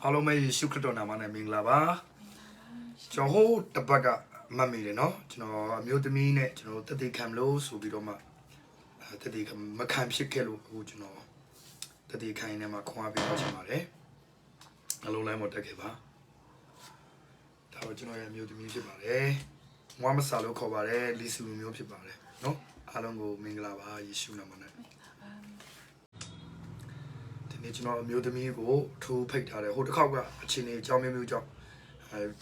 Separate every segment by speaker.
Speaker 1: အားလုံးပဲယေရှုခရစ်တော်နာမနဲ့မင်္ဂလာပါကျွန်တော်တပတ်ကမှတ်မိတယ်နော်ကျွန်တော်အမျိုးသမီးနဲ့ကျွန်တော်တတိခံမလို့ဆိုပြီးတော့မှတတိခံမခံဖြစ်ခဲ့လို့အခုကျွန်တော်တတိခံနေမှာခွာပြီးတော့ချင်ပါတယ်အလုံးလိုက်မတက်ခဲ့ပါဒါတော့ကျွန်တော်ရဲ့အမျိုးသမီးဖြစ်ပါတယ်မွားမဆာလို့ခေါ်ပါတယ်လီဆူမျိုးဖြစ်ပါတယ်နော်အားလုံးကိုမင်္ဂလာပါယေရှုနာမနဲ့ကျွန်တော်အမျိုးသမီးကိုထိုးဖိတ်ထားတယ်ဟိုတစ်ခေါက်ကအချင်းကြီးအကြောင်းမျိုးကြောင့်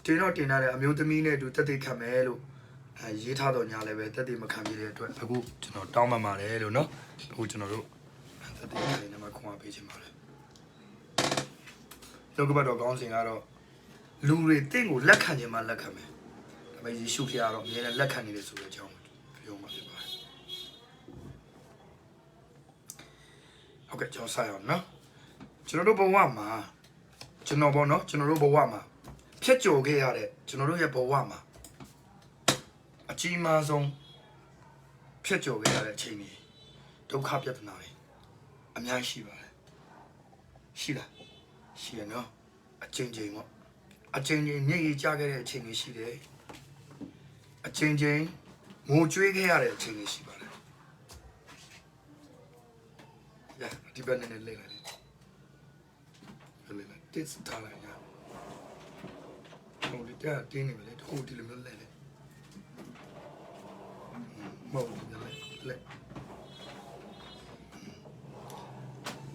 Speaker 1: တင်းတော့တင်ထားတယ်အမျိုးသမီးနဲ့တူတက်တိခံမယ်လို့ရေးထားတော့ညာလည်းပဲတက်တိမခံပြတဲ့အတွက်အခုကျွန်တော်တောင်းပန်ပါတယ်လို့နော်အခုကျွန်တော်တို့တက်တိခံနေမှာခွန်အားပေးခြင်းပါတယ်လောကဘတော်ကောင်းစဉ်ကတော့လူတွေတင့်ကိုလက်ခံခြင်းမှလက်ခံမယ်ဒါပေမဲ့ယေရှုဖခင်ကတော့အမြဲတမ်းလက်ခံနေတယ်ဆိုတဲ့အကြောင်းပြောမှာဖြစ်ပါတယ်ဟုတ်ကဲ့ကျွန်တော်ဆက်အောင်နော်ကျွန်တော်တို့ဘဝမှာကျွန်တော်ပေါ့နော်ကျွန်တော်တို့ဘဝမှာဖြတ်ကျော်ခဲ့ရတဲ့ကျွန်တော်တို့ရဲ့ဘဝမှာအကြီးမားဆုံးဖြတ်ကျော်ခဲ့ရတဲ့အချိန်တွေဒုက္ခပြဿနာတွေအများကြီးရှိပါတယ်ရှိလားရှိရနော်အချိန်ချင်းပေါ့အချိန်ချင်းမျက်ရည်ကျခဲ့တဲ့အချိန်တွေရှိတယ်အချိန်ချင်းငိုကြွေးခဲ့ရတဲ့အချိန်တွေရှိပါတယ်ဒီဘက်နဲ့လေးလိုက်တစ်စထားလိုက်ရဟိုဒီတက်တင်းနေမယ်လေတခုဒီလိုမျိုးလဲလေမဟုတ်ဘူးလဲ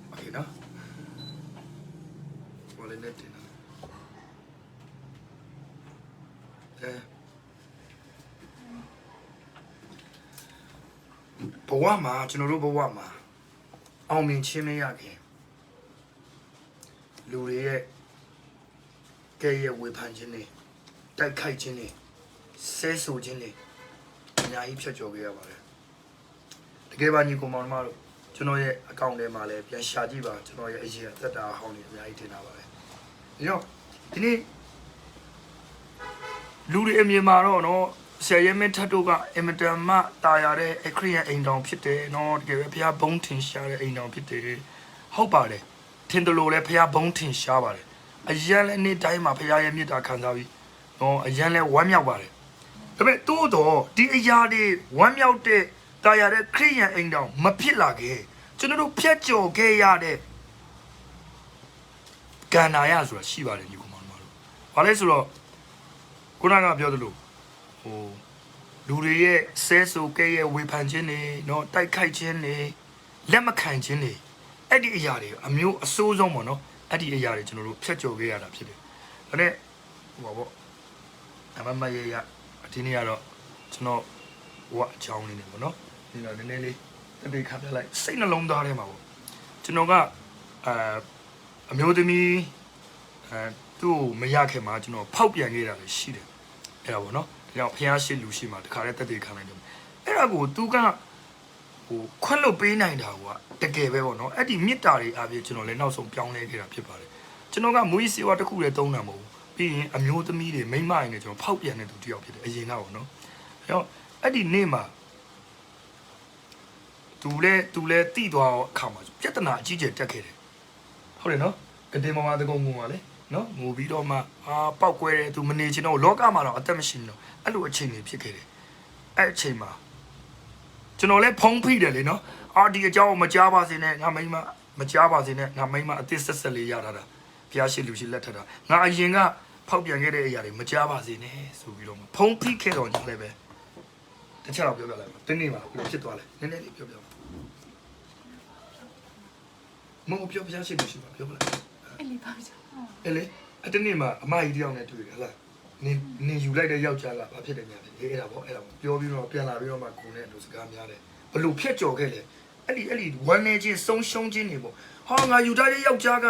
Speaker 1: โอเคနော်ဘာလဲနဲ့တင်ဘဝမှာကျွန်တော်တို့ဘဝမှာအောင်မြင်ခြင်းမရခင်လူတွေရဲ့ကဲရဲ့ဝေဖန်ခြင်းတွေတိုက်ခိုက်ခြင်းတွေဆဲဆိုခြင်းတွေအများကြီးဖြတ်ကျော်ခဲ့ရပါတယ်တကယ်ပါညီကောင်မောင်တို့ကျွန်တော်ရဲ့အကောင့်ထဲမှာလည်းပြန်ရှာကြည့်ပါကျွန်တော်ရဲ့အရင်အသက်တာဟောင်းတွေအများကြီးထင်တာပါတယ်ဒါကြောင့်ဒီနေ့လူတွေအမြင်မှာတော့နော်ဆရာရဲမင်းထတ်တို့ကအင်မတန်မှတာယာတဲ့အခရိယံအိမ်တော်ဖြစ်တယ်နော်တကယ်ပဲဘုရားဘုန်းထင်ရှားတဲ့အိမ်တော်ဖြစ်တယ်ဟုတ်ပါတယ်ထင်တယ်လို့လည်းဖះဘုံထင်ရှားပါတယ်အရန်လည်းနေ့တိုင်းမှာဖះရဲ့မြတ်တာခံစားပြီးနော်အရန်လည်းဝမ်းမြောက်ပါတယ်ဒါပေမဲ့တိုးတော့ဒီအရာတွေဝမ်းမြောက်တဲ့တာယာတဲ့ခရိယံအိမ်တောင်မဖြစ်လာခဲ့ကျွန်တော်တို့ဖြတ်ကျော်ခဲ့ရတဲ့ကန္နာယဆိုတာရှိပါတယ်ညီကောင်မတို့ဘာလဲဆိုတော့ခုနကပြောသလိုဟိုလူတွေရဲ့ဆဲဆိုကဲရဲ့ဝေဖန်ခြင်းတွေနော်တိုက်ခိုက်ခြင်းတွေလက်မခံခြင်းတွေအဲ့ဒီအရာတွေအမျိုးအဆိုးဆုံးပေါ့နော်အဲ့ဒီအရာတွေကျွန်တော်တို့ဖြတ်ကျော်ခဲ့ရတာဖြစ်တယ်ဒါနဲ့ဟိုပါပေါ့အမမရရဒီနေ့ကတော့ကျွန်တော်ဟိုအချောင်းလေးနေပေါ့နော်ဒီတော့နည်းနည်းလေးတတိခါပြလိုက်စိတ်နှလုံးသားထဲမှာပေါ့ကျွန်တော်ကအမျိုးသမီးသူ့ကိုမရခင်မှာကျွန်တော်ဖောက်ပြန်ခဲ့တာလည်းရှိတယ်အဲ့ဒါပေါ့နော်ဒါကြောင့်ဖះရှိလူရှိမှာတခါတည်းတတိခါလိုက်တယ်အဲ့ဒါကိုသူကခွင့်လွတ်ပေးနိုင်တာကတကယ်ပဲပေါ့နော်အဲ့ဒီမေတ္တာတွေအပြင်ကျွန်တော်လည်းနောက်ဆုံးပြောင်းလဲခဲ့တာဖြစ်ပါတယ်ကျွန်တော်ကမူကြီးစေဝါတစ်ခုလည်းသုံးတာမဟုတ်ဘူးပြီးရင်အမျိုးသမီးတွေမိန်းမတွေနဲ့ကျွန်တော်ဖောက်ပြန်တဲ့သူတယောက်ဖြစ်တယ်အရင်ကပေါ့နော်အဲ့တော့အဲ့ဒီနေ့မှာသူလည်းတိသွားအခါမှာပြဿနာအကြီးကျယ်တက်ခဲ့တယ်ဟုတ်တယ်နော်ကတင်မောင်မတကုံငုံပါလေနော်ငိုပြီးတော့မှပောက်ကွဲတယ်သူမနေချင်တော့လောကမှာတော့အသက်မရှိတော့အဲ့လိုအချိန်တွေဖြစ်ခဲ့တယ်အဲ့အချိန်မှာကျွန်တော်လည်းဖုံးဖိတယ်လေနော်ဒီအကြောင်းမကြားပါစေနဲ့ငါမိမမကြားပါစေနဲ့ငါမိမအသစ်ဆက်ဆက်လေးရထားတာဘုရားရှိလူရှိလက်ထက်တာငါအရင်ကဖောက်ပြန်ခဲ့တဲ့အရာတွေမကြားပါစေနဲ့ဆိုပြီးတော့ဖုံးဖိခဲ့တော့ညလည်းပဲတခြားတော့ပြောပြလိုက်ပါတင်းနေပါဘယ်လိုဖြစ်သွားလဲနည်းနည်းလေးပြောပြပါမဟုတ်ပြောဘုရားရှိလူရှိပါပြောပြလိုက်
Speaker 2: အဲ့လေပါကြ
Speaker 1: အဲ့လေအတနေ့မှာအမကြီးတယောက်နဲ့တွေ့တယ်ဟလားနင်ယူလိုက်တဲ့ယောက်ျားကဘာဖြစ်တယ်ညာဖြစ်အဲ့ဒါပေါ့ပြောပြီးတော့ပြန်လာပြီးတော့မှကိုနဲ့လူစကားများတယ်ဘလို့ဖြတ်ကျော်ခဲ့လေအဲ့ဒီဝမ်းနေချင်းဆုံးရှုံးခြင်းတွေပေါ့ငါယူထားတဲ့ယောက်ျားက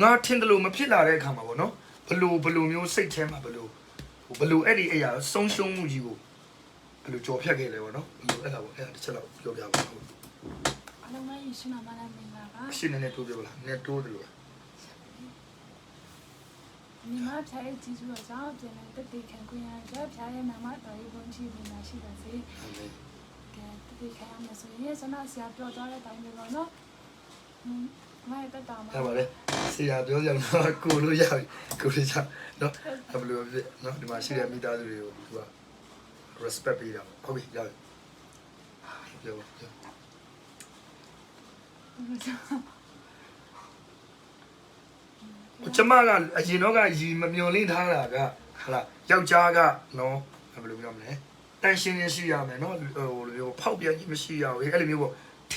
Speaker 1: ငါထင်တယ်လို့မဖြစ်လာတဲ့အခါမှာပေါ့နော်ဘလို့မျိုးစိတ်ထဲမှာဘလို့အဲ့ဒီအရာဆုံးရှုံးမှုကြီးကိုဘလို့ကြော်ဖြတ်ခဲ့လေပေါ့နော်ဘလို့အဲ့ဒါပေါ့အဲ့ဒါတစ်ချက်လောက်ပြောပြပါဦး
Speaker 2: အလုံးမယေရှုနာမနဲ့မင်္ဂလာပါ
Speaker 1: ရှင်းနေတိုးပြောလားနဲ့တိုးတယ်လို့
Speaker 2: ညီမဖျားရဲ့ကြီးစုတော့ကြောင့်ပြန်တဲ့တတိခံခွင့်ရတဲ့ဖျားရဲ့နာမတော်ရေးဘုန်းကြီးဝင်လာရှိပါစေကဲတတိခံရမယ်ဆိုရင်ဆန္ဒဆရာပြောသွားတဲ့အတိုင်းပဲပေါ့နော် မရတက်တာမှာ
Speaker 1: အဲ့ပါလေဆရာပြောကြတော့ကိုလို့ရပြီကိုလို့ရနော်ဘယ်လိုဖြစ်နော်ဒီမှာရှိတဲ့မိသားစုတွေကိုသူက respect ပေးတာဟုတ်ပြီရပြီပြောပြောကျမကအရင်တော့ကရီမမျောလင်းထားတာကဟာလားယောက်ျားကနော်ဘယ်လိုပြောမလဲတန်ရှင်းရရှိရမယ်နော်ဟိုလိုဖောက်ပြန်ကြီးမရှိရဘူးအဲ့လိုမျိုးပေါ့ထ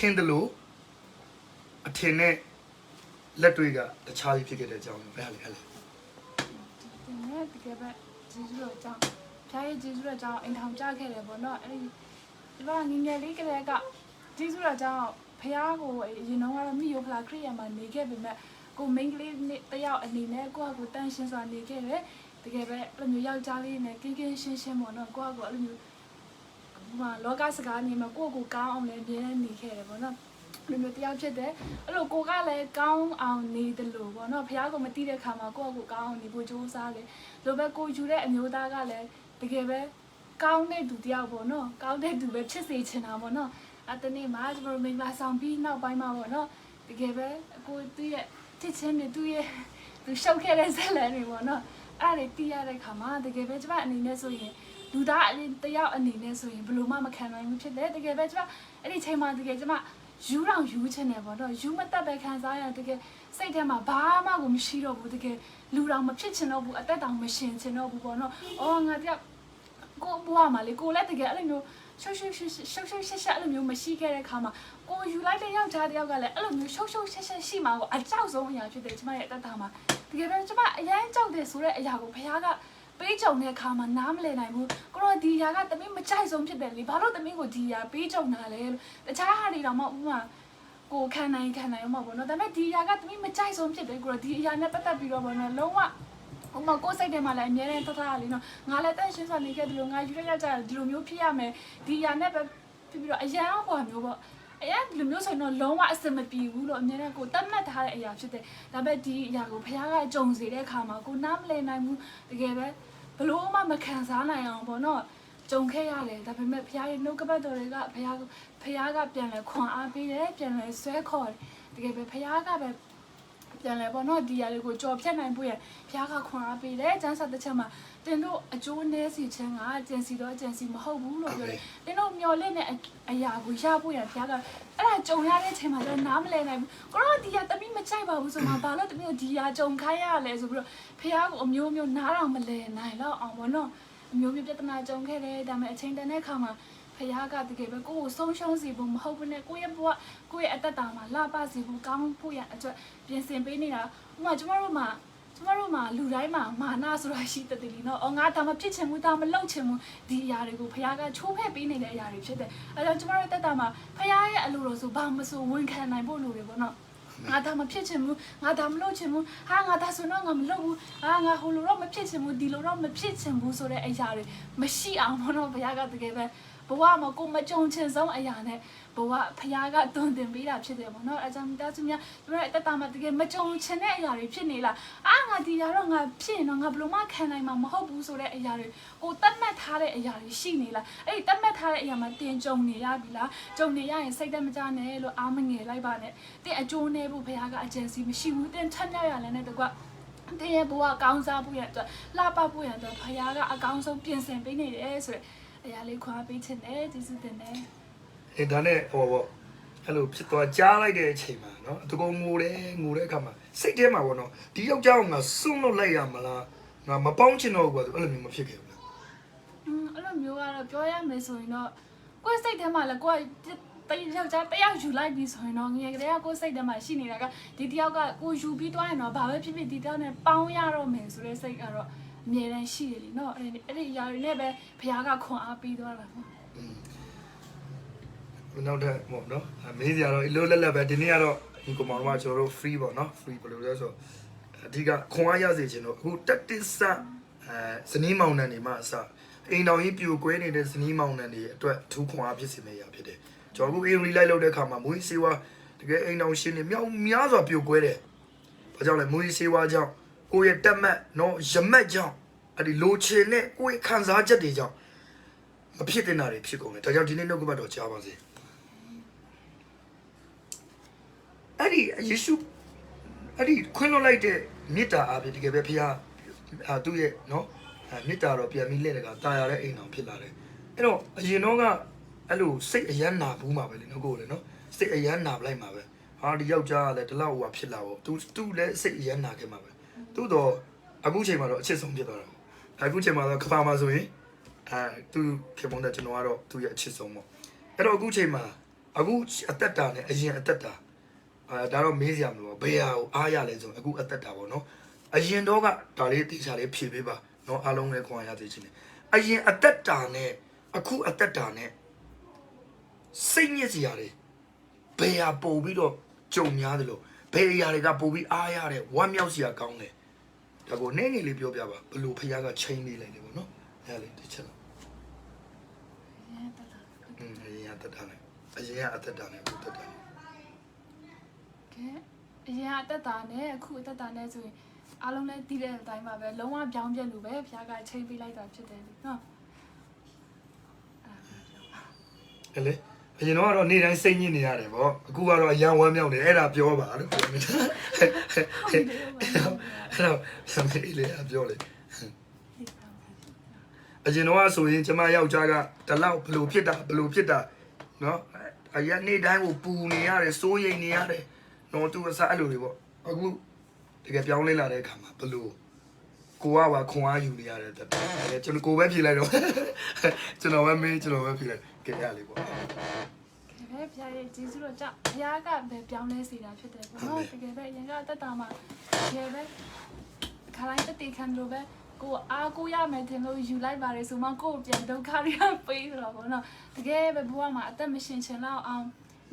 Speaker 1: င်တယ်လို့အထင်နဲ့လက်တွေကတခြားကြီးဖြစ်ခဲ့တဲ့အကြောင်းပဲဟဲ့လေဒ
Speaker 2: ီနေ့တကယ်ပဲဂျေဇုတော်ကြောင့်ဖျားရဲ့ဂျေဇုတော်ကြောင့်အိမ်ထောင်ကြခဲ့တယ်ပေါ့နော်အဲ့ဒီဘာငငယ်လေးကလေးကဂျေဇုတော်ကြောင့်ဖျားကိုအရင်တော့ကတော့မိယိုဖလာခရိယာမှာနေခဲ့ပေမဲ့ကိုမိန်းကလေးတယောက်အနေနဲ့ကိုယ့်အကူတန်းရှင်းစွာနေခဲ့တယ်တကယ်ပဲအဲ့လိုမျိုးယောက်ျားလေးနဲ့ကင်းကင်းရှင်းရှင်းပေါ့နော်ကိုယ့်အကူအဲ့လိုမျိုးလောကစကားနေမှာကိုယ့်ကိုကောင်းအောင်လည်းအမြဲတမ်းနေခဲ့တယ်ပေါ့နော်လူမျိုးတယောက်ဖြစ်တယ်အဲ့လိုကိုကလည်းကောင်းအောင်နေတယ်လို့ပေါ့နော်ဖះကိုမတိတဲ့ခါမှာကိုယ့်ကိုကောင်းအောင်နေဖို့ကြိုးစားတယ်လိုပဲကိုယူတဲ့အမျိုးသားကလည်းတကယ်ပဲကောင်းတဲ့သူတယောက်ပေါ့နော်ကောင်းတဲ့သူပဲဖြစ်စေချင်တာပေါ့နော်အဲ့တနေ့မှာကျွန်တော်မင်္ဂလာဆောင်ပြီးနောက်ပိုင်းမှာပေါ့နော်တကယ်ပဲကိုသူ့ရဲ့တစ်ချင်းတွေသူ့ရဲ့သူရှုပ်ခဲ့တဲ့ဇက်လန်တွေပေါ့နော်အဲ့ဒါတွေတီးရတဲ့ခါမှာတကယ်ပဲကျွန်မအနေနဲ့ဆိုရင်လူသားအရင်တယောက်အနေနဲ့ဆိုရင်ဘယ်လိုမှမခံနိုင်ဘူးဖြစ်တယ်တကယ်ပဲကျွန်မအဲ့ဒီချိန်မှာတကယ်ကျွန်မယူတော့ယူချင်တယ်ပေါ့နော်ယူမတက်ပဲခံစားရတကယ်စိတ်ထဲမှာဘာမှကိုမရှိတော့ဘူးတကယ်လူတော်မဖြစ်ချင်တော့ဘူးအသက်တောင်မရှင်ချင်တော့ဘူးပေါ့နော်အော်ငါတယောက်ကိုဘွားမှာလေကိုလည်းတကယ်အဲ့လိုမျိုးရှုပ်ရှက်အဲ့လိုမျိုးမရှိခဲ့တဲ့ခါမှာကိုယူလိုက်တဲ့ယောက်ျားတယောက်ကလည်းအဲ့လိုမျိုးရှုပ်ရှက်ရှိမှာကိုအကြောက်ဆုံးအရာဖြစ်တယ်ကျမရဲ့အသက်တာမှာတကယ်ပဲကျမအရင်ကြောက်တယ်ဆိုတဲ့အရာကိုဘုရားကပေးကြုံတဲ့အခါမှာနားမလည်နိုင်ဘူးကိုတော့ဒီຢာကတမင်းမကြိုက်ဆုံးဖြစ်တယ်လေဘာလို့တမင်းကိုဒီຢာပေးကြုံတာလဲတခြားဟာတွေတော့မဟုတ်ဘူးမှာကိုခံနိုင်အောင်ပေါ့နော်ဒါပေမဲ့ဒီຢာကတမင်းမကြိုက်ဆုံးဖြစ်တယ်ကိုတော့ဒီຢာနဲ့ပတ်သက်ပြီးတော့ပေါ့နော်လုံးဝဟိုမှာကိုယ်စိတ်ထဲမှာလည်းအများနဲ့တထားလေးနော်ငါလည်းတန့်ရှင်းစွာနေခဲ့တယ်လို့ငါယူရကြဒီလိုမျိုးဖြစ်ရမယ်ဒီຢာနဲ့ပဲဖြစ်ပြီးတော့အရန်ဟောမျိုးပေါ့အဲ့ဒီလိုမျိုးဆိုရင်တော့လုံးဝအဆင်မပြေဘူးလို့အမြဲတမ်းကိုတတ်မှတ်ထားတဲ့အရာဖြစ်တယ်ဒါပေမဲ့ဒီအရာကိုဘုရားကကြုံစေတဲ့အခါမှာကိုနားမလည်နိုင်ဘူးတကယ်ပဲဘလို့မှမခံစားနိုင်အောင်ပေါ့နော်ကြုံခဲ့ရတယ်ဒါပေမဲ့ဘုရားရဲ့နှုတ်ကပတ်တော်တွေကဘုရားကပြန်လဲခွန်အားပေးတယ်ပြန်လဲဆွဲခေါ်တယ်တကယ်ပဲဘုရားကပဲပြန်လဲပေါ့နော်ဒီຢာလေးကိုကြော်ဖြတ်နိုင်ဖို့ရဘုရားကခွန်အားပေးတယ်ကျမ်းစာတစ်ချက်မှာတင်တို့အကျိုးနည်းစီခြင်းကကျန်စီတော့ကျန်စီမဟုတ်ဘူးလို့ပြောတယ်တင်တို့မျော်လင့်တဲ့အရာကိုရဖို့ရဘုရားကအဲ့ဒါကြုံရတဲ့ချိန်မှာတော့နားမလည်နိုင်ဘူးကိုတော့ဒီຢာတမိမကြိုက်ပါဘူးဆိုမှဘာလို့တမိကိုဒီຢာကြုံခိုင်းရလဲဆိုပြီးတော့ဘုရားကိုအမျိုးမျိုးနားတော့မလည်နိုင်တော့အောင်ပေါ့နော်အမျိုးမျိုးပြဿနာကြုံခဲ့တယ်ဒါပေမဲ့အချိန်တန်တဲ့အခါမှာဖခင်ကတကယ်ပဲကိုယ့်ကိုဆုံးရှုံးစေဖို့မဟုတ်ဘူးနဲ့ကိုယ့်ရဲ့ဘဝကိုယ့်ရဲ့အသက်တာမှာလှပစေဖို့ကောင်းဖို့ရအတွက်ပြင်ဆင်ပေးနေတာဥပမာကျမတို့မှာလူတိုင်းမှာမာနဆိုတာရှိတဲ့တည်းလीเนาะငါဒါမဖြစ်ချင်ဘူးဒါမလုပ်ချင်ဘူးဒီအရာတွေကိုဖခင်ကချိုးဖဲ့ပေးနေတဲ့အရာတွေဖြစ်တယ်အဲဒါကြောင့်ကျမတို့အသက်တာမှာဖခင်ရဲ့အလိုတော်ဆိုဘာမဆိုဝန်ခံနိုင်ဖို့လိုတယ်ပေါ့နော်ငါဒါမဖြစ်ချင်ဘူးငါဒါမလုပ်ချင်ဘူးဟာငါဒါဆိုတော့ငါမလုပ်ဘူးဟာငါဟိုလိုတော့မဖြစ်ချင်ဘူးဒီလိုတော့မဖြစ်ချင်ဘူးဆိုတဲ့အရာတွေမရှိအောင်ဘောတော့ဘုရားကတကယ်ပဲဘဝမှာကိုမကြုံချင်ဆုံးအရာနဲ့ဘဝဘုရားကတွင်တင်ပေးတာဖြစ်တယ်ပေါ့နော်အဲကြောင့်မိသားစုများတို့ရဲ့အသက်တာမှာတကယ်မကြုံချင်တဲ့အရာတွေဖြစ်နေလားအာငါဒီရတော့ငါဖြစ်ရင်တော့ငါဘယ်လိုမှခံနိုင်မှာမဟုတ်ဘူးဆိုတဲ့အရာတွေကိုတတ်မှတ်ထားတဲ့အရာတွေရှိနေလားအဲ့ဒီတတ်မှတ်ထားတဲ့အရာမှာတင်ကြုံနေရပြီလားကြုံနေရရင်စိတ်သက်မကြနဲ့လို့အားမငယ်လိုက်ပါနဲ့တင်အကျိုးနဲ့ဖို့ဘုရားကအကြံစီမရှိဘူးတင်ထက်မြောက်ရလဲနဲ့တကွတင်ရဲ့ဘဝကောင်းစားဖို့ရအတွက်လှပဖို့ရအတွက်ဘုရားကအကောင်းဆုံးပြင်ဆင်ပေးနေတယ်ဆိုတဲ့အရာလေးခွာပေးချင်တယ်ကျေးဇူးတင်တယ်ဒ
Speaker 1: ါနဲ့ဟောပေါ့အဲ့လိုဖြစ်သွားကြားလိုက်တဲ့အချိန်မှာเนาะတကုံငိုတဲ့အခါမှာစိတ်ထဲမှာပေါ့နော်ဒီယောက်ျားကငါစွန့်လွတ်လိုက်ရမလားငါမပေါင်းချင်တော့ဘူးကွာအဲ့လိုမျိုးမဖြစ်ခဲ့ဘူးလားအ
Speaker 2: ဲ့လိုမျိုးကတော့ပြောရမယ်ဆိုရင်တော့ကိုယ့်စိတ်ထဲမှာလည်းကိုယ်ယောက်ျားတယောက်ယူလိုက်ပြီးဆိုရင်တော့ငယ်ကလေးကကိုယ်စိတ်ထဲမှာရှိနေတာကဒီတယောက်ကကိုယူပြီးသွားရင်တော့ဘာပဲဖြစ်ဖြစ်ဒီတယောက်နဲ့ပေါင်းရတော့မယ်ဆိုတဲ့စိတ်ကတော့အမြဲတမ်းရှိတယ်လीเนาะအဲ့ဒီအရာတွေနဲ့ပဲဘုရားကခွန်အားပေးသွားတာပေါ့
Speaker 1: နောက်တဲ့ပေါ့နော်မေးစရာတော့အလိုလက်လက်ပဲဒီနေ့ကတော့ဒီကောင်မကျွန်တော်တို့ free ပေါ့နော် free ဘယ်လိုလဲဆိုအဓိကခွန်အားရစေခြင်းတော့အခုတက်တဆဇနီးမောင်နှံတွေမှာအစအိမ်တော်ကြီးပြိုကွဲနေတဲ့ဇနီးမောင်နှံတွေအတွက်ထူးခွန်အားဖြစ်စေမယ့်အရာဖြစ်တယ်ကျွန်တော်တို့အိမ်ရီလိုက်လုပ်တဲ့အခါမှာမွေးစေဝါတကယ်အိမ်တော်ရှင်တွေမြောက်များစွာပြိုကွဲတယ်ဘာကြောင့်လဲမွေးစေဝါကြောင့်ကိုယ့်ရဲ့တက်မှတ်နော်ရမက်ကြောင့်အဲ့ဒီလိုချင်တဲ့ကိုယ့်ရဲ့ခံစားချက်တွေကြောင့်မဖြစ်တဲ့နာတွေဖြစ်ကုန်တယ်ဒါကြောင့်ဒီနေ့နှုတ်ကပတ်တော်ကြားပါစေအဲ့ ယေရှုအဲ့ဒီခွင့်လွှတ်လိုက်တဲ့မေတ္တာအပြင်တကယ်ပဲဖခင်သူ့ရဲ့နော်မေတ္တာတော့ပြန်ပြီးလက်တကတာယာတဲ့အိမ်တော်ဖြစ်လာတယ်အဲ့တော့အရင်တော့ကအဲ့လိုစိတ်အယမ်းနာဘူးမှာပဲလေနော်ကိုလေနော်စိတ်အယမ်းနာပလိုက်မှာပဲဟာဒီယောက်ျားကလည်းဒီလောက်ဟိုဖြစ်လာပေါ့သူလည်းစိတ်အယမ်းနာခဲ့မှာပဲသို့တော့အခုချိန်မှာတော့အချစ်ဆုံးဖြစ်သွားတာအခုချိန်မှာတော့ကဘာမှာဆိုရင်သူခင်မုန်းတဲ့ကျွန်တော်ကတော့သူ့ရဲ့အချစ်ဆုံးပေါ့အဲ့တော့အခုချိန်မှာအခုအသက်တာနဲ့အရင်အသက်တာဒါတော့မေးစရာမလိုဘယ်ဟာကိုအားရလဲဆိုအခုအသက်တာပေါ့နော်အရင်တော့ကဒါလေးတေချာလေးဖြည့်ပေးပါနော်အားလုံးလည်းခွန်အားရသေးချင်းတယ်အရင်အသက်တာနဲ့အခုအသက်တာနဲ့စိတ်ညစ်စရာတွေဘယ်ဟာပို့ပြီးတော့ကြုံများတယ်လို့ဘယ်အရာတွေကပို့ပြီးအားရတဲ့ဝမ်းမြောက်စရာကောင်းတယ်ဒါကိုနည်းနည်းလေးပြောပြပါဘလို့ဖခင်ကချိန်နေလိုက်တယ်ပေါ့နော်အဲ့ဒါလေးတစ်ချက်လောက်အရင်အသက်တာနဲ့အရင်အသက်တာနဲ့အခုအသက်တာနဲ့အ
Speaker 2: ရင်အသက်တာနဲ့အခုအသက်တာနဲ့ဆိုရင်အားလုံးလည်းတည်တဲ့အတိုင်းပါပဲလုံးဝပြောင်းပြလို့ပဲဖခင်ကချိန်ပေးလိုက်တာဖြစ်တယ်နော်အ
Speaker 1: ဲ့လေအရင်တော့နေတိုင်းစိတ်ညစ်နေရတယ်ဗောအခုကတော့အရန်ဝမ်းမြောက်နေအဲ့ဒါပြောပါလို့ပြောနေတာအဲ့တော့ဆမ်မေးလေးပြောလေအရင်တော့ဆိုရင်ကျမယောက်ျားကတလောက်ဘလို့ဖြစ်တာနော်အရင်နေတိုင်းကိုပူနေရတယ်စိုးရိမ်နေရတယ်နော်သူအစားအဲ့လိုတွေပေါ့အခုတကယ်ပြောင်းလဲလာတဲ့အခါမှာဘလို့ကိုကပါခွန်အားယူနေရတယ်တဲ့ကျွန်တော်ကိုပဲဖြေလိုက်တော့ကျွန်တော်ပဲမေးကျွန်တော်ပဲဖြေလိုက်ကဲရလေးပေါ့ဘ
Speaker 2: ယ်ဖျားရဲ့ဂျေဇုတော်ကြောင့်ဘုရားကပဲပြောင်းလဲစေတာဖြစ်တယ်ပေါ့နော်တကယ်ပဲအရင်ကတက်တာမှာတကယ်ပဲခါတိုင်းတက်ခံလို့ပဲကိုအားကိုရမယ်တင်လို့ယူလိုက်ပါတယ်ဆိုမှကိုပြန်ဒုက္ခတွေပေးဆိုတော့ပေါ့နော်တကယ်ပဲဘဝမှာအသက်မရှင်ချင်တော့အောင်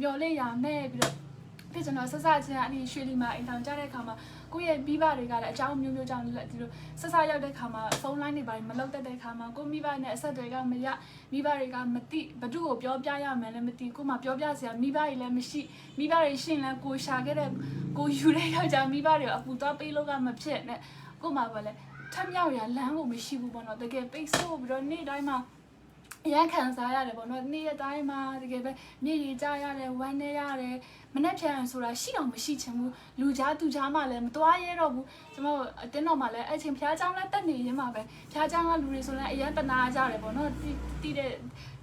Speaker 2: မျော်လင့်ရမယ်ပြီးတော့ဖြစ်ကျွန်တော်ဆက်စချင်းအနည်းရွှေလီမှာအိမ်ထောင်ကြတဲ့အခါမှာကိုယ့်ရဲ့မိဘတွေကလည်းအကြောင်းမျိုးမျိုးကြောင့်ဒီလိုဆက်စရောက်တဲ့ခါမှာဖုန်းလိုင်းတွေပါမလောက်တဲ့ခါမှာကိုမိဘနဲ့အဆက်တွေကမရမိဘတွေကမသိဘသူ့ကိုပြောပြရမယ်လည်းမသိကိုမှပြောပြစရာမိဘတွေလည်းမရှိမိဘတွေရှင်းလဲကိုရှာခဲ့တဲ့ကိုယူတဲ့ယောက်ျားမိဘတွေအပူသွားပေးလို့ကမဖြစ်နဲ့ကိုမှပဲလေထမြောက်ရလမ်းကိုမရှိဘူးပေါ့နော်တကယ်ပိတ်ဆို့ပြီးတော့နေ့တိုင်းမှာရန်ခံစားရတယ်ပေါ့နော်နေ့ရက်တိုင်းမှာတကယ်ပဲမြေကြီးကြရတယ်ဝမ်းနေရတယ်မနဲ့ပြန်ဆိုတာရှိအောင်မရှိချင်ဘူးလူကြားသူကြားမှလည်းမသွားရဲတော့ဘူးကျွန်တော်အတင်းတော်မှလည်းအဲ့ချိန်ဖျားเจ้าလည်းတက်နေရင်းမှာပဲဖျားเจ้าကလူတွေဆိုလည်းအရန်တနာကြတယ်ပေါ့နော်တီးတဲ့ဒ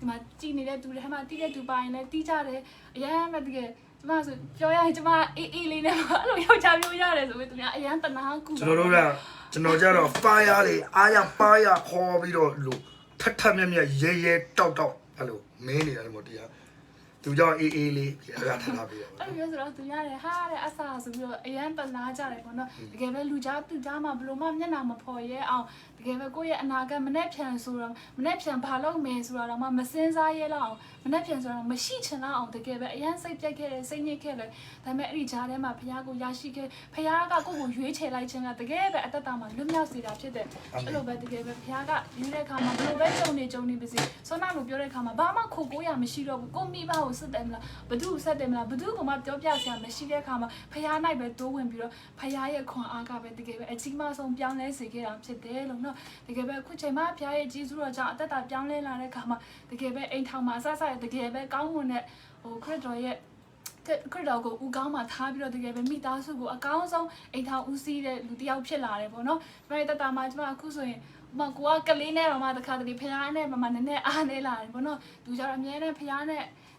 Speaker 2: ီမှာကြည်နေတဲ့သူတွေဟမှာတီးတဲ့သူပါရင်လည်းတီးကြတယ်အရန်ပဲတကယ်ကျမဆိုပြောရရင်ကျမအေးလေးနဲ့အဲ့လိုယောက်ျားမျိုးရတယ်ဆိုပြီးသူများအရန်တနာကူ
Speaker 1: ကျွန်တော်ကြတော့ fire တွေအားရပါရခေါ်ပြီးတော့လို့ထထမြက်မြက်ရဲတောက်အဲ့လိုမင်းနေတယ်မို့တရားသူကြောင့်အေးလေးအဲ့ဒါထားပေးရအ
Speaker 2: ဲ့လိုမျိုးဆိုတော့သူရတယ်ဟာတဲ့အဆာဆိုပြီးတော့အရန်တနာကြတယ်ပေါ့နော်တကယ်ပဲလူကြားသူကြားမှာဘလို့မှမျက်နှာမဖော်ရဲအောင်တကယ်ပဲကိုယ့်ရဲ့အနာဂတ်မနဲ့ဖြန်ဆိုတော့မနဲ့ဖြန်ဘာလုပ်မယ်ဆိုတာတော့မစင်စားရဲလောက်အောင်မနဲ့ဖြန်ဆိုတော့မရှိချင်တော့အောင်တကယ်ပဲအရန်စိတ်ပြက်ခဲ့တယ်စိတ်ညစ်ခဲ့တယ်ဒါပေမဲ့အဲ့ဒီကြားထဲမှာဖခင်ကိုရရှိခဲ့ဖခင်ကကိုယ့်ကိုရွေးချယ်လိုက်ခြင်းကတကယ်ပဲအသက်တာမှာလွတ်မြောက်စေတာဖြစ်တယ်အဲ့လိုပဲတကယ်ပဲဖခင်ကယူတဲ့အခါမှာဘလို့ပဲကြုံနေပါစေဆောနာလိုပြောတဲ့အခါမှာဘာမှခိုကိုရမရှိတော့ဘူးကိုမိဘကိုစစ်တယ်မလားဘသူ့ဆက်တယ်မလားဘသူ့ကမှပြောပြစရာမရှိတဲ့အခါမှာဖခင်နိုင်ပဲတိုးဝင်ပြီးတော့ဖခင်ရဲ့ခွန်အားကပဲတကယ်ပဲအကြီးမားဆုံးပြောင်းလဲစေခဲ့တာဖြစ်တယ်လို့နော်တကယ်ပဲအခုချိန်မှာဖခင်ရဲ့ကြီးစုတော်ကြောင့်အသက်တာပြောင်းလဲလာတဲ့အခါမှာတကယ်ပဲအိမ်ထောင်မှာအဆဆတကယ်ပဲကောင်းမွန်တဲ့ခရစ်တော်ရဲ့ခရစ်တော်ကိုဦးကောင်းမှာထားပြီးတော့တကယ်ပဲမိသားစုကိုအကောင်းဆုံးအိမ်ထောင်ဦးစီးတဲ့လူတစ်ယောက်ဖြစ်လာတယ်ပေါ့နော်။ဒါပေမဲ့တတမှာကျမအခုဆိုရင်ကိုကကလေးနဲ့တော့မှတခါတလေဖခင်နဲ့မမနည်းနည်းအားနေလာတယ်ပေါ့နော်။သူကြတော့အမြဲတမ်း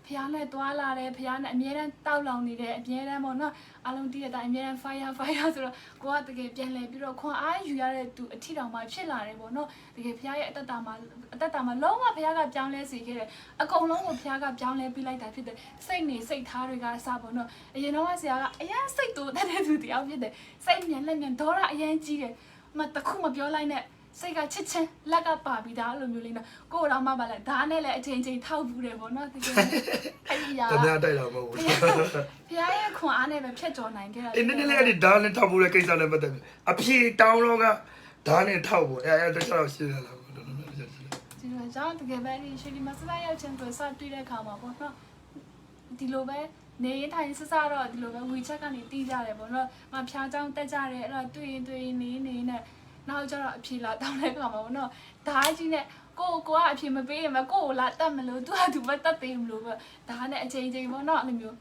Speaker 2: ဖခင်နဲ့တွားလာတယ်ဖခင်နဲ့အမြဲတမ်းတောက်လောင်နေတယ်အမြဲတမ်းပေါ့နော်အလုံးတီးတဲ့အတိုင်းအမြဲတမ်း fire ဆိုတော့ကိုကတကယ်ပြန်လဲပြီးတော့ခွန်အားယူရတဲ့သူအထီတောင်မှဖြစ်လာတယ်ပေါ့နော်တကယ်ဖခင်ရဲ့အသက်တာမှာလုံးဝဖခင်ကပြောင်းလဲစေခဲ့တယ်အကုန်လုံးကိုဖခင်ကပြောင်းလဲပြီးလိုက်တာဖြစ်တယ်စိတ်နေစိတ်ထားတွေကစပေါ့နော်အရင်တော့ဆရာကအရင်စိတ်တူတဲ့သူတယောက်ဖြစ်တယ်စိတ်မြန်လက်မြန်ဒေါရအရင်ကြီးတယ်တခုမပြောလိုက်နဲ့စိတ်ကချစ်ချင်းလက်ကပါပြီးသားလိုမျိုးလေးနော်ကိုယ်တော့မှပါလဲဒါနဲ့လည်းအချိန်ထောက်ဘူးတယ်ပေါ့နော်တကယ်အဲ့ဒီရာ
Speaker 1: တမန်တိုက်တော့မဟုတ်ဘူးဖ
Speaker 2: ခင်ရဲ့ခွန်အားနဲ့ပဲဖြတ်ကျော်နိုင်ခဲ့တာန
Speaker 1: ည်းနည်းလေးအဲ့ဒီဒါနဲ့ထောက်ဖို့တဲ့ကိစ္စနဲ့ပတ်သက်ပြီးအဖြေတောင်းတော့ကဒါနဲ့ထောက်ဖို့အဲ့တခြားတော့ရှင်းရလား
Speaker 2: ဒီလိုကြောင့်တကယ်ပဲဒီရှိဒီမစလာရောက်ချင်းကိုစတွေ့တဲ့အခါမှာပေါ့နော်ဒီလိုပဲနေရင်ထိုင်စတော့ဒီလိုပဲ WeChat ကနေတီးကြတယ်ပေါ့နော်ဖျားချောင်းတက်ကြတယ်အဲ့တော့တွေ့ရင်နေနဲ့နောက်ကျတော့အဖြေလာတောင်းတဲ့ခါမှာပေါ့နော်ဓာတ်ကြီးနဲ့ကိုကအဖြေမပေးရင်မကိုလာတတ်မလို့သူကသူမတတ်သေးဘူးလို့ပဲဒါနဲ့အချိန်ပေါ့နော်အဲ့လိုမျိုး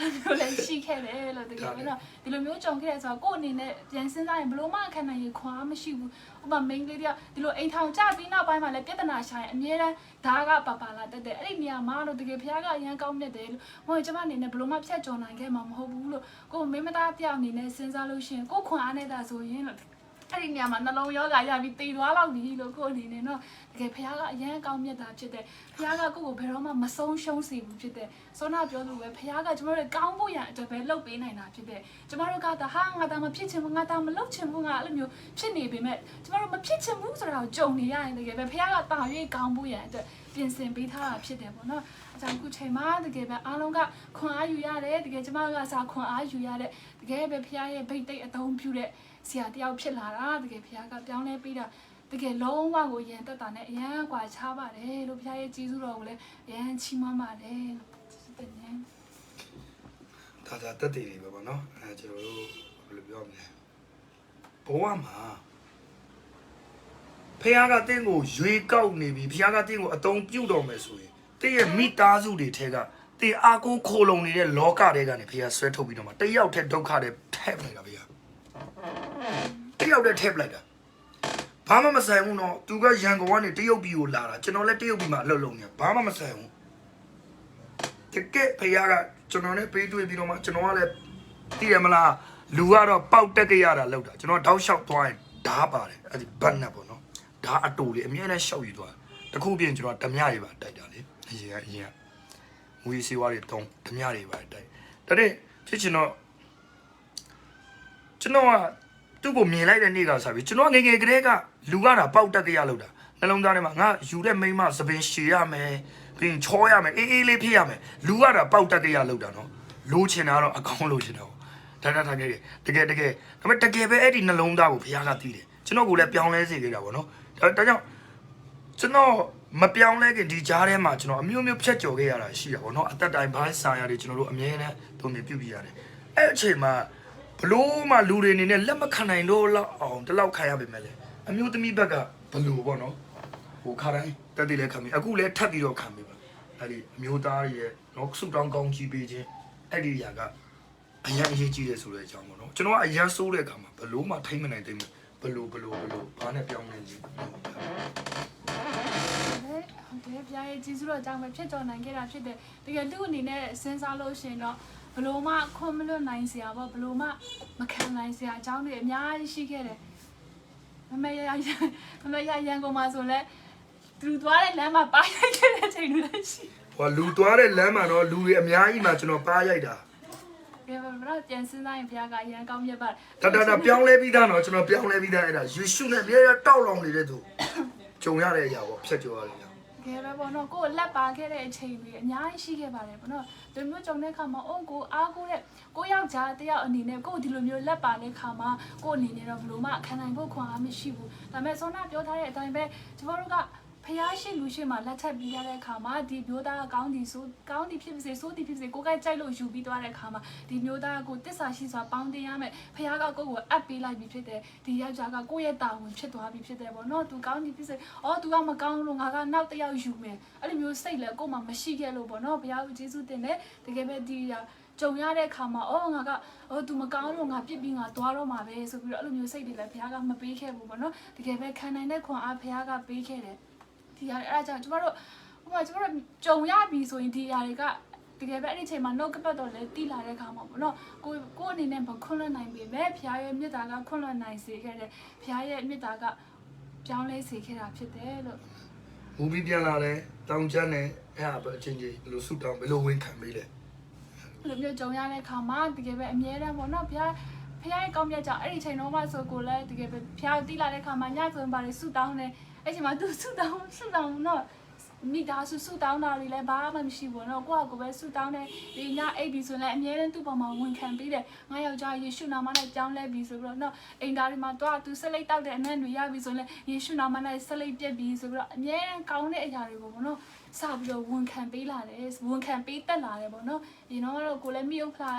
Speaker 2: မျိုးလည်းရှိခဲ့တယ်လို့တကယ်ပဲတော့ဒီလိုမျိုးကြုံခဲ့ရဆိုတော့ကိုယ့်အနေနဲ့ပြန်စဉ်းစားရင်ဘလို့မှခံနိုင်ရခွာမရှိဘူးဥပမာ main လေးတွေကဒီလိုအိမ်ထောင်ကြပြီးနောက်ပိုင်းမှာလည်းပြဿနာရှာရင်အမြဲတမ်းဓာကပါလာတက်တယ်အဲ့ဒီနေရာမှာတော့တကယ်ဖခင်ကအရန်ကောင်းမြတ်တယ်လို့ဟိုကျမအနေနဲ့ဘလို့မှဖြတ်ကျော်နိုင်ခဲ့မှာမဟုတ်ဘူးလို့ကိုမိမသားတယောက်အနေနဲ့စဉ်းစားလို့ရှိရင်ကိုခွန်အားနဲ့တာဆိုရင်လို့အဲ့ဒီနေရာမှာနှလုံးရောဂါရပြီးတည်သွားလောက်ပြီလို့ကိုအနေနဲ့တော့တကယ်ဖခင်ကအရန်ကောင်းမြတ်တာဖြစ်တယ်ဖခင်ကကိုကိုဘယ်တော့မှမဆုံးရှုံးစေဘူးဖြစ်တယ်စောနာပြောလို့ပဲဖခင်ကကျမတို့ကောင်းဖို့ရန်အတွက်ပဲလုပ်ပေးနိုင်တာဖြစ်တယ်ကျမတို့ကငါသားမဖြစ်ချင်ဘူးငါသားမလုပ်ချင်ဘူးငါအဲ့လိုမျိုးဖြစ်နေပေမဲ့ကျမတို့မဖြစ်ချင်ဘူးဆိုတာကိုကြုံနေရရင်တကယ်ပဲဖခင်ကတာ၍ကောင်းဖို့ရန်အတွက်ပြင်ဆင်ပေးထားတာဖြစ်တယ်ပေါ့နော်အကြောင်းခုချိန်မှာတကယ်ပဲအားလုံးကခွန်အားယူရတယ်တကယ်ကျမတို့ကစာခွန်အားယူရတဲ့တကယ်ပဲဖခင်ရဲ့ဗိတ်သိက်အသုံးပြုတဲ့ဆရာတယောက်ဖြစ်လာတာတကယ်ဖခင်ကပြောင်းလဲပေးတာတကယ်လုံးဝကိုရန်တက်တာနဲ့အရန်ကွာချပါတယ်လို့ဖခင်ရဲ့ကြီးစုတော်ကိုလည်းအရန်ချီးမွမ်းပါတယ်လို့တင်နေ
Speaker 1: ဒါတက်တည်တွေပဲပေါ့နော်အဲကျွန်တော်တို့ဘယ်လိုပြောမလဲဘဝမှာဖခင်ကတင့်ကိုရွေကောက်နေပြီဖခင်ကတင့်ကိုအတုံးပြုတ်တော်မယ်ဆိုရင်တင့်ရဲ့မိသားစုတွေထဲကတင်အာကိုခိုလုံနေတဲ့လောကတွေကနေဖခင်ဆွဲထုတ်ပြီးတော့မှတယောက်တည်းဒုက္ခတွေထည့်ပလိုက်တာဖခင်တယောက်တည်းထည့်ပလိုက်တာဘာမှမဆိုင်ဘူးနော်သူကရန်ကုန်ကနေတရုတ်ပြည်ကိုလာတာကျွန်တော်လည်းတရုတ်ပြည်မှာအလုပ်လုပ်နေဘာမှမဆိုင်ဘူးတကယ်ဖခင်ကကျွန်တော်နဲ့ပေးတွေ့ပြီးတော့မှကျွန်တော်ကလည်းသိရမလားလူကတော့ပေါက်တက်ကြရတာလောက်တာကျွန်တော်တောက်လျှောက်သွားရင်ဓာပါတယ်အဲ့ဒီဘတ်နဲ့ပေါ့နော်ဓာအတူလေးအမြဲတမ်းရှောက်ယူသွားတခုပြင်ကျွန်တော်ဓမြတွေပါတိုက်တာလေအရင်မူရီစီဝါတွေတုံးဓမြတွေပါတိုက်ဒါတဲ့ဖြစ်ချင်တော့ကျွန်တော်ကသူ့ကိုမြင်လိုက်တဲ့နေ့ကဆိုပြီးကျွန်တော်ငယ်ငယ်ကလေးကလူကတာပေါက်တက်ကြရလောက်တာနှလုံးသားထဲမှာငါယူတဲ့မိန်းမသပင်ရှည်ရမယ်ပြီးချောရမယ်အေးလေးဖြစ်ရမယ်လူကတာပေါက်တက်ကြရလောက်တာနော်လိုချင်တာတော့အကောင်းလိုချင်တော့ဒါတကယ်ဒါပေမဲ့တကယ်ပဲအဲ့ဒီနှလုံးသားကိုဘုရားကသိတယ်ကျွန်တော်ကိုလည်းပြောင်းလဲစေခဲ့တာပေါ့နော်ဒါကြောင့်ကျွန်တော်မပြောင်းလဲခင်ဒီကြားထဲမှာကျွန်တော်အမျိုးမျိုးဖြတ်ကျော်ခဲ့ရတာရှိတာပေါ့နော်အသက်တိုင်းဘားဆိုင်ရတယ်ကျွန်တော်တို့အမြဲတမ်းပုံမြင်ပြုတ်ပြရတယ်အဲ့အချိန်မှာဘလို့မှလူတွေအနေနဲ့လက်မခံနိုင်တော့လောက်အောင်တလောက်ခံရပေမဲ့လေအမျိုးသမီးဘက်ကဘလို့ပေါ့နော်ဟိုခါတိုင်းတက်တည်လဲခံပြီအခုလည်းထပ်ပြီးတော့ခံပြီပါအဲ့ဒီအမျိုးသားရဲ့နော်စုတောင်းကောင်းကြီးပေးခြင်းအဲ့ဒီຢာကအရင်အရေးကြီးတယ်ဆိုတဲ့အကြောင်းပေါ့နော်ကျွန်တော်ကအရင်စိုးတဲ့အခါမှာဘလို့မှထိမ့်မနိုင်သိမ့်ဘလို့ဘာနဲ့ပြောင်းလဲနေ
Speaker 2: ဟုတ်တယ်ပြားရဲ့ကြီးစုတော့အကြောင်းပဲဖြစ်တော်နိုင်ခဲ့တာဖြစ်တယ်တကယ်သူ့အနေနဲ့စဉ်းစားလို့ရှင်တော့ဘလို့မှခွန်မလွတ်နိုင်စရာပေါ့ဘလို့မှမခံနိုင်စရာအကြောင်းတွေအများကြီးရှိခဲ့တယ်မမေရရန်ကုန်မှာဆိုလဲသူသွားတဲ့လမ်းမှာပါရိုက်ခဲ့တဲ့ချိန်တွေလည်းရှိဟ
Speaker 1: ိုလူသွားတဲ့လမ်းမှာတော့လူတွေအများကြီးမှာကျွန်တော်ပါရိုက်တာဘ
Speaker 2: ယ်မှာပြန်စဉ်းစားရင်ဘုရားကအရန်ကောင်းမြတ်ပါဒ
Speaker 1: ါပြောင်းလဲပြီးသားနော်ကျွန်တော်ပြောင်းလဲပြီးသားအဲ့ဒါယေရှုနဲ့အမြဲတောက်လောင်နေတဲ့သူဂျုံရတဲ့အရာပေါ့ဖြတ်ကျော်ရတယ်
Speaker 2: ကဲတော့ဘောနော်ကိုလက်ပါခဲ့တဲ့အချိန်တွေအများကြီးရှိခဲ့ပါတယ်ဘောနော်ဒီလိုမျိုးကြုံတဲ့ခါမှာအုံကိုအားကိုတဲ့ကိုယောက်ျားတယောက်အနေနဲ့ကိုဒီလိုမျိုးလက်ပါတဲ့ခါမှာကိုအနေနဲ့တော့ဘလို့မှခံနိုင်ဖို့ခွန်အားမရှိဘူးဒါပေမဲ့စောနာပြောထားတဲ့အတိုင်းပဲကျွန်တော်တို့ကဖျားရှိလူရှိမှလက်ထပ်ပြီးရတဲ့အခါမှာဒီမျိုးသားကောင်းဒီဖြစ်ပါစေဆိုးဒီဖြစ်ပါစေကိုကကြိုက်လို့ယူပြီးသွားတဲ့အခါမှာဒီမျိုးသားကိုတစ္ဆာရှိစွာပေါင်းတင်ရမယ်ဖျားကကိုကိုအပ်ပေးလိုက်ပြီးဖြစ်တယ်ဒီယောက်ျားကကိုရဲ့တာဝန်ဖြစ်သွားပြီးဖြစ်တယ်ပေါ့နော်သူကောင်းဒီဖြစ်စေသူကမကောင်းလို့ငါကနောက်တစ်ယောက်ယူမယ်အဲ့လိုမျိုးစိတ်လည်းကိုမှမရှိခဲ့လို့ပေါ့နော်ဘုရားကိုကျေးဇူးတင်တယ်တကယ်ပဲဒီကြုံရတဲ့အခါမှာငါကသူမကောင်းလို့ငါပြစ်ပြီးငါသွားတော့မှာပဲဆိုပြီးတော့အဲ့လိုမျိုးစိတ်တွေလည်းဘုရားကမပေးခဲ့ဘူးပေါ့နော်တကယ်ပဲခံနိုင်တဲ့ခွန်အားဘုရားကပေးခဲ့တယ်ဒီဟာအဲ့ဒါကြောင့်ကျမတို့ကြုံရပြီဆိုရင်ဒီຢာတွေကတကယ်ပဲအဲ့ဒီချိန်မှာနှုတ်ကပတ်တော်လည်းတိလာတဲ့ခါမှာပေါ့နော်ကိုအနေနဲ့မခွင့်လွှတ်နိုင်ပေမဲ့ဘုရားရဲ့မြတ်တာကခွင့်လွှတ်နိုင်စေခဲ့တယ်ဘုရားရဲ့မြတ်တာကပြောင်းလဲစေခဲ့တာဖြစ်တယ်လို့မ
Speaker 1: ူပြီးပြန်လာတယ်တောင်ကျမ်းနဲ့အဲ့ဒါပဲအချင်းချင်းဘယ်လိုဆုတောင်းဘယ်လိုဝင်ခံပေးလဲအ
Speaker 2: ဲ့လိုမျိုးကြုံရတဲ့ခါမှာတကယ်ပဲအမြဲတမ်းပေါ့နော်ဘုရားရဲ့ကောင်းမြတ်ကြောင့်အဲ့ဒီချိန်တော့မှဆိုကိုလည်းတကယ်ပဲဘုရားတိလာတဲ့ခါမှာညဆိုရင်ပါလေဆုတောင်းတယ်အဲ့ချိန်မှာသူဆုတောင်းတော့မိသားစုဆုတောင်းတာတွေလည်းဘာမှမရှိဘူးနော်ကိုကပဲဆုတောင်းတယ်ဒီညအိပ်ပြီးဆိုရင်လည်းအမြဲတမ်းသူ့ပေါ်မှာဝန်ခံပေးတယ်ငါယောက်ျားယေရှုနာမနဲ့ကြောင်းလဲပြီးဆိုပြီးတော့နော်အိမ်သားတွေမှာတော့သူဆက်လိုက်တောက်တဲ့အနံ့တွေရပြီးဆိုရင်လည်းယေရှုနာမနဲ့ဆက်လိုက်ပြက်ပြီးဆိုပြီးတော့အမြဲတမ်းကောင်းတဲ့အရာတွေပေါ့နော်စပြီးတော့ဝန်ခံပေးလာတယ်ဝန်ခံပေးတက်လာတယ်ပေါ့နော်ဒီတော့ကိုလည်းမိဥဖလာ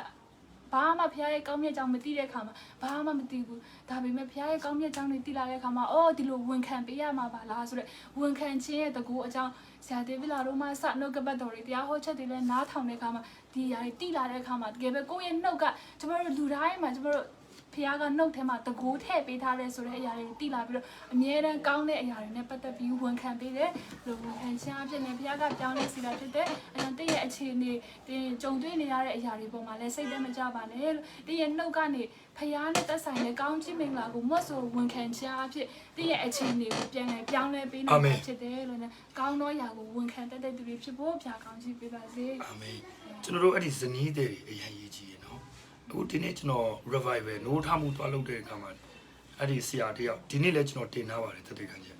Speaker 2: ဘာမှဖခင်ရဲ့ကောင်းမြတ်ကြောင့်မသိတဲ့အခါမှာဘာမှမသိဘူးဒါပေမဲ့ဖခင်ရဲ့ကောင်းမြတ်ကြောင့်တွေသိလာတဲ့အခါမှာအော်ဒီလိုဝန်ခံပေးရမှာပါလားဆိုတော့ဝန်ခံခြင်းရဲ့တကူအကြောင်းဆရာဒေးဗစ်လာတို့မှစနှုတ်ကပတ်တော်တွေတရားဟောချက်တွေလည်းနားထောင်တဲ့အခါမှာဒီຢာတွေသိလာတဲ့အခါမှာတကယ်ပဲကိုယ့်ရဲ့နှုတ်ကကျမတို့လူတိုင်းမှာကျမတို့ဖခင်ကနှုတ်ထဲမှာတကူထည့်ပေးထားတဲ့ဆိုတဲ့အရာတွေသိလာပြီးတော့အမြဲတမ်းကောင်းတဲ့အရာတွေနဲ့ပတ်သက်ပြီးဝန်ခံပေးတယ်လူဝန်ခံခြင်းအဖြစ်နဲ့ဖခင်ကပြောင်းလဲစီတာဖြစ်တဲ့တည့်ရဲ့အခြေအနေတင်ကြုံတွေ့နေရတဲ့အရာတွေပေါ်မှာလည်းစိတ်သက်မကြပါနဲ့လို့တည့်ရဲ့နှုတ်ကနေဖခင်နဲ့သက်ဆိုင်တဲ့ကောင်းချီးမင်္ဂလာကိုမတ်ဆိုဝန်ခံခြင်းအဖြစ်တည့်ရဲ့အခြေအနေကိုပြန်လဲပြောင်းလဲပေးနိုင်မှာဖြစ်တယ်လို့နဲ့ကောင်းသောအရာကိုဝန်ခံတတ်တဲ့သူတွေဖြစ်ဖို့ဖခင်ကောင်းချီးပေးပါစေ
Speaker 1: အာမင်ကျွန်တော်တို့အဲ့ဒီဇနီးတဲ့အရင်ရေးကြည့်ရနော်အခုဒီနေ့ကျွန်တော် revival နိုးထမှုသွားလုပ်တဲ့အခါမှာအဲ့ဒီဆရာတယောက်ဒီနေ့လည်းကျွန်တော်တင်ထားပါတယ်တတိခံချက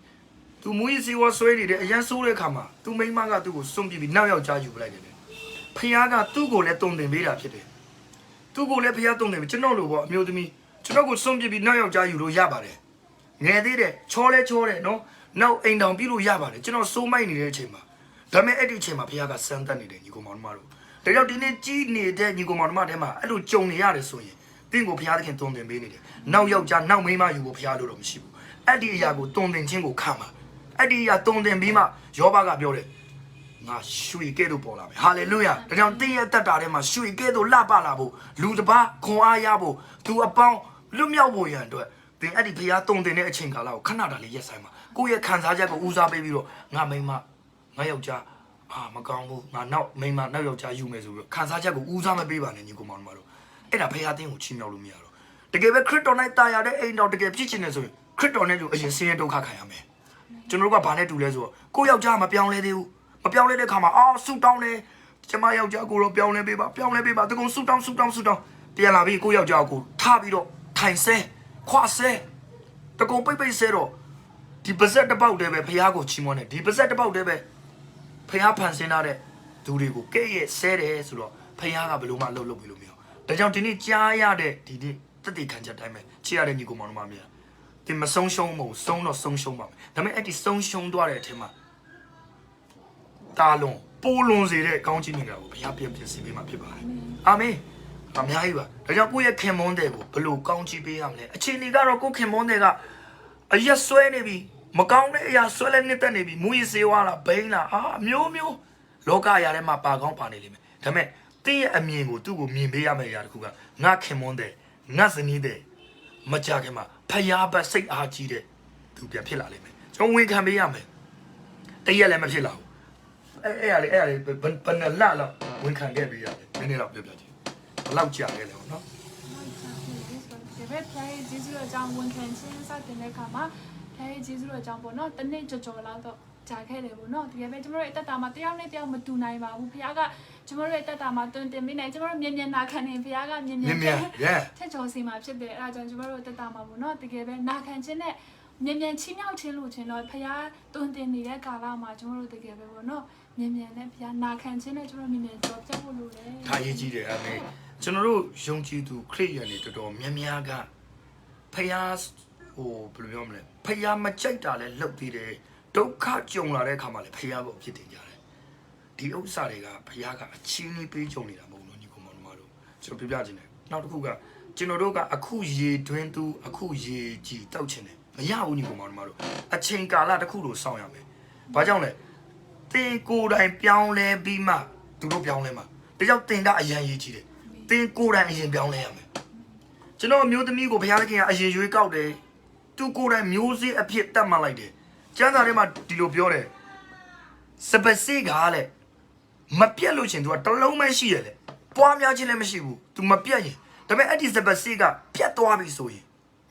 Speaker 1: ်သူမူကြီးစီဝဆွဲနေတယ်အရန်ဆိုးတဲ့အခါမှာသူမိန်းမကသူ့ကိုစွန့်ပြပြီးနောက်ယောက်ကြားယူပလိုက်တယ်ဖခင်ကသူ့ကိုလည်းတုံတင်ပေးတာဖြစ်တယ်သူ့ကိုလည်းဖခင်တုံတင်ပေးကျွန်တော်လိုပေါ့အမျိုးသမီးကျွန်တော်ကိုစွန့်ပြပြီးနောက်ယောက်ကြားယူလို့ရပါတယ်ငယ်သေးတယ်ချောလဲချောတယ်နော်နောက်အိမ်တောင်ပြလို့ရပါတယ်ကျွန်တော်စိုးမိုက်နေတဲ့အချိန်မှာဒါပေမဲ့အဲ့ဒီအချိန်မှာဖခင်ကစမ်းသပ်နေတယ်ညီကောင်မောင်တို့ဒါကြောင့်ဒီနေ့ကြီးနေတဲ့ညီကောင်မောင်တို့ထဲမှာအဲ့လိုကြုံနေရတယ်ဆိုရင်တင့်ကိုဖခင်သခင်တုံတင်ပေးနေတယ်နောက်ယောက်ျားနောက်မိန်းမယူဖို့ဖခင်လို့တော့မရှိဘူးအဲ့ဒီအရာကိုတုံတင်ခြင်းကိုခံပါအဲ့ဒီအရာတုံတင်ပြီးမှယောဘကပြောတယ်ငါရွှေကဲ့သို့ပေါ်လာမယ်ဟာလေလုယာဒါကြောင့်တင့်ရဲ့တက်တာထဲမှာရွှေကဲ့သို့လှပလာဖို့လူတစ်ပါးခွန်အားရဖို့သူအပေါင်းလွတ်မြောက်ဖို့ရန်အတွက်သင်အဲ့ဒီဖခင်တုံတင်တဲ့အချိန်ကာလကိုခဏတာလေးရက်ဆိုင်မှာကိုယ့်ရဲ့ခံစားချက်ကိုဦးစားပေးပြီးတော့ငါမိန်းမငါယောက်ျားမကောင်းဘူးငါနောက်မိန်းမနောက်ယောက်ျားယူမယ်ဆိုပြီးခံစားချက်ကိုဦးစားမပေးပါနဲ့ညီကောင်မောင်တို့အဲ့ဒါဖခင်တင်းကိုချီးမြှောက်လို့မရတော့တကယ်ပဲခရစ်တော်၌တာယာတဲ့အိမ်တော်တကယ်ဖြစ်ချင်တယ်ဆိုရင်ခရစ်တော်နဲ့လူအရင်ဆင်းရဲဒုက္ခခံရမယ်ကျွန်တော်တို့ကဘာနဲ့တူလဲဆိုတော့ကိုယောက်ျားမပြောင်းလဲသေးဘူးမပြောင်းလဲတဲ့ခါမှာဆူတောင်းတယ်ကျမယောက်ျားကိုတော့ပြောင်းလဲပေးပါပြောင်းလဲပေးပါတကုံဆူတောင်းပြန်လာပြီးကိုယောက်ျားကိုထားပြီးတော့ထိုင်ဆဲခွာဆဲတကုံပိတ်ဆဲတော့ဒီပါဇက်တစ်ပေါက်တည်းပဲဖះကိုချီးမွမ်းတယ်ဒီပါဇက်တစ်ပေါက်တည်းပဲဖះဖန်ဆင်းထားတဲ့သူတွေကိုကဲ့ရဲ့ဆဲတယ်ဆိုတော့ဖះကဘယ်လိုမှလှုပ်ပြီးလို့မရဒါကြောင့်ဒီနေ့ကြားရတဲ့ဒီနေ့တက်တည်ခံချက်တိုင်းပဲချစ်ရတဲ့ညီကောင်မောင်တို့မများဒီမဆုံးရှုံးမဟုတ်ဆုံးတော့ဆုံးရှုံးပါမယ်ဒါပေမဲ့အဲ့ဒီဆုံးရှုံးသွားတဲ့အထက်မှာတာလွန်ပိုးလွန်စေတဲ့ကောင်းချီးမင်္ဂလာကိုဘုရားပြန်ပြင်ဆင်ပေးမှာဖြစ်ပါတယ်အာမင်အများကြီးပါဒါကြောင့်ကိုယ့်ရဲ့ခင်မွန်းတဲ့ကိုဘယ်လိုကောင်းချီးပေးရမလဲအချိန်တွေကတော့ကိုယ့်ခင်မွန်းတဲ့ကအရက်ဆွဲနေပြီမကောင်းတဲ့အရာဆွဲလဲနေတတ်နေပြီမူရစေဝါလားဘိန်းလားမျိုးလောကအရာထဲမှာပါကောင်းပါနေလိမ့်မယ်ဒါပေမဲ့တင်းရဲ့အမြင်ကိုသူ့ကိုမြင်ပေးရမယ့်အရာတစ်ခုကငါခင်မွန်းတဲ့ငါဇနီးတဲ့မကြခင်မှာဖျားပတ်စိတ်အားကြီးတဲ့သူပြန်ဖြစ်လာလိမ့်မယ်ကျွန်တော်ဝန်ခံပေးရမယ်တရက်လည်းမဖြစ်လာဘူးအဲ့ရလေဘယ်နဲ့လလောက်ဝန်ခံခဲ့ပေးရတယ်နည်းနည်းတော့ပြောပြချင်ဘယ်လောက်ကြာခဲ့လဲပေါ့နော်
Speaker 2: ဒီဘက်ဖျားရဲ့ဂျေဇုတော်ကြောင့်ဝန်ခံခြင်းစတင်တဲ့အခါမှာဖျားရဲ့ဂျေဇုတော်ကြောင့်ပေါ့နော်တနေ့ကြော်လောက်တော့ကြာခဲ့တယ်ပေါ့နော်ဒီပဲကျွန်တော်တို့အသက်တာမှာတယောက်နဲ့တယောက်မတူနိုင်ပါဘူးဖခင်ကကျွန်တော်တို့ရဲ့အသက်တာမှာတွင်တင်မိနိုင်ကျွန်တော်တို့မြင်နာခံနေဖခင်ကမြင်ချက်ကြော်စီမှာဖြစ်တယ်အဲဒါကြောင့်ကျွန်တော်တို့အသက်တာမှာပေါ့နော်တကယ်ပဲနာခံခြင်းနဲ့မြင်ချီးမြှောက်ခြင်းလို့ခြင်းတော့ဖခင်တွင်တင်နေတဲ့ကာလမှာကျွန်တော်တို့တကယ်ပဲပေါ့နော်မြင်နဲ့ဖခင်နာခံခြင်းနဲ့ကျွန်တော်မြင်ကြော်ပြတ်ဖို့လိုတယ်
Speaker 1: ဒါရေးကြည့်တယ်အဲ့ဒါကျွန်တော်တို့ယုံကြည်သူခရစ်ယာန်တွေတော်တော်များကဖခင်ဟိုဘယ်လိုပြောမလဲဖခင်မကြိုက်တာလဲလှုပ်သေးတယ်ဒုက္ခကြုံလာတဲ့အခါမှာလည်းဖခင်ကိုအဖြစ်တင်ကြတယ်ဒီဥစ္စာတွေကဖခင်ကအချင်းကြီးပေးကြုံနေတာမဟုတ်လို့ညီကောင်မတို့ကျွန်တော်ပြပြချင်တယ်နောက်တစ်ခုကကျွန်တော်တို့ကအခုရေတွင်းသူအခုရေကြီးတောက်ချင်တယ်မရဘူးညီကောင်မတို့အချိန်ကာလတစ်ခုလိုစောင့်ရမယ်ဘာကြောင့်လဲတင်ကိုယ်တိုင်ပြောင်းလဲပြီးမှသူတို့ပြောင်းလဲမှာဒါကြောင့်တင်ကအရန်ရေးကြီးတယ်တင်ကိုယ်တိုင်အရင်ပြောင်းလဲရမယ်ကျွန်တော်မျိုးသမီးကိုဘုရားသခင်ကအရင်ရွေးကောက်တယ်သူကိုယ်တိုင်မျိုးစေ့အဖြစ်တတ်မှတ်လိုက်တယ်ကျမ်းစာထဲမှာဒီလိုပြောတယ်စပစိကလည်းမပြတ်လို့ရှင် तू ကတလုံးပဲရှိရလေပွားများခြင်းလည်းမရှိဘူး तू မပြတ်ရင်ဒါပေမဲ့အဲ့ဒီစပစိကပြတ်သွားပြီဆိုရင်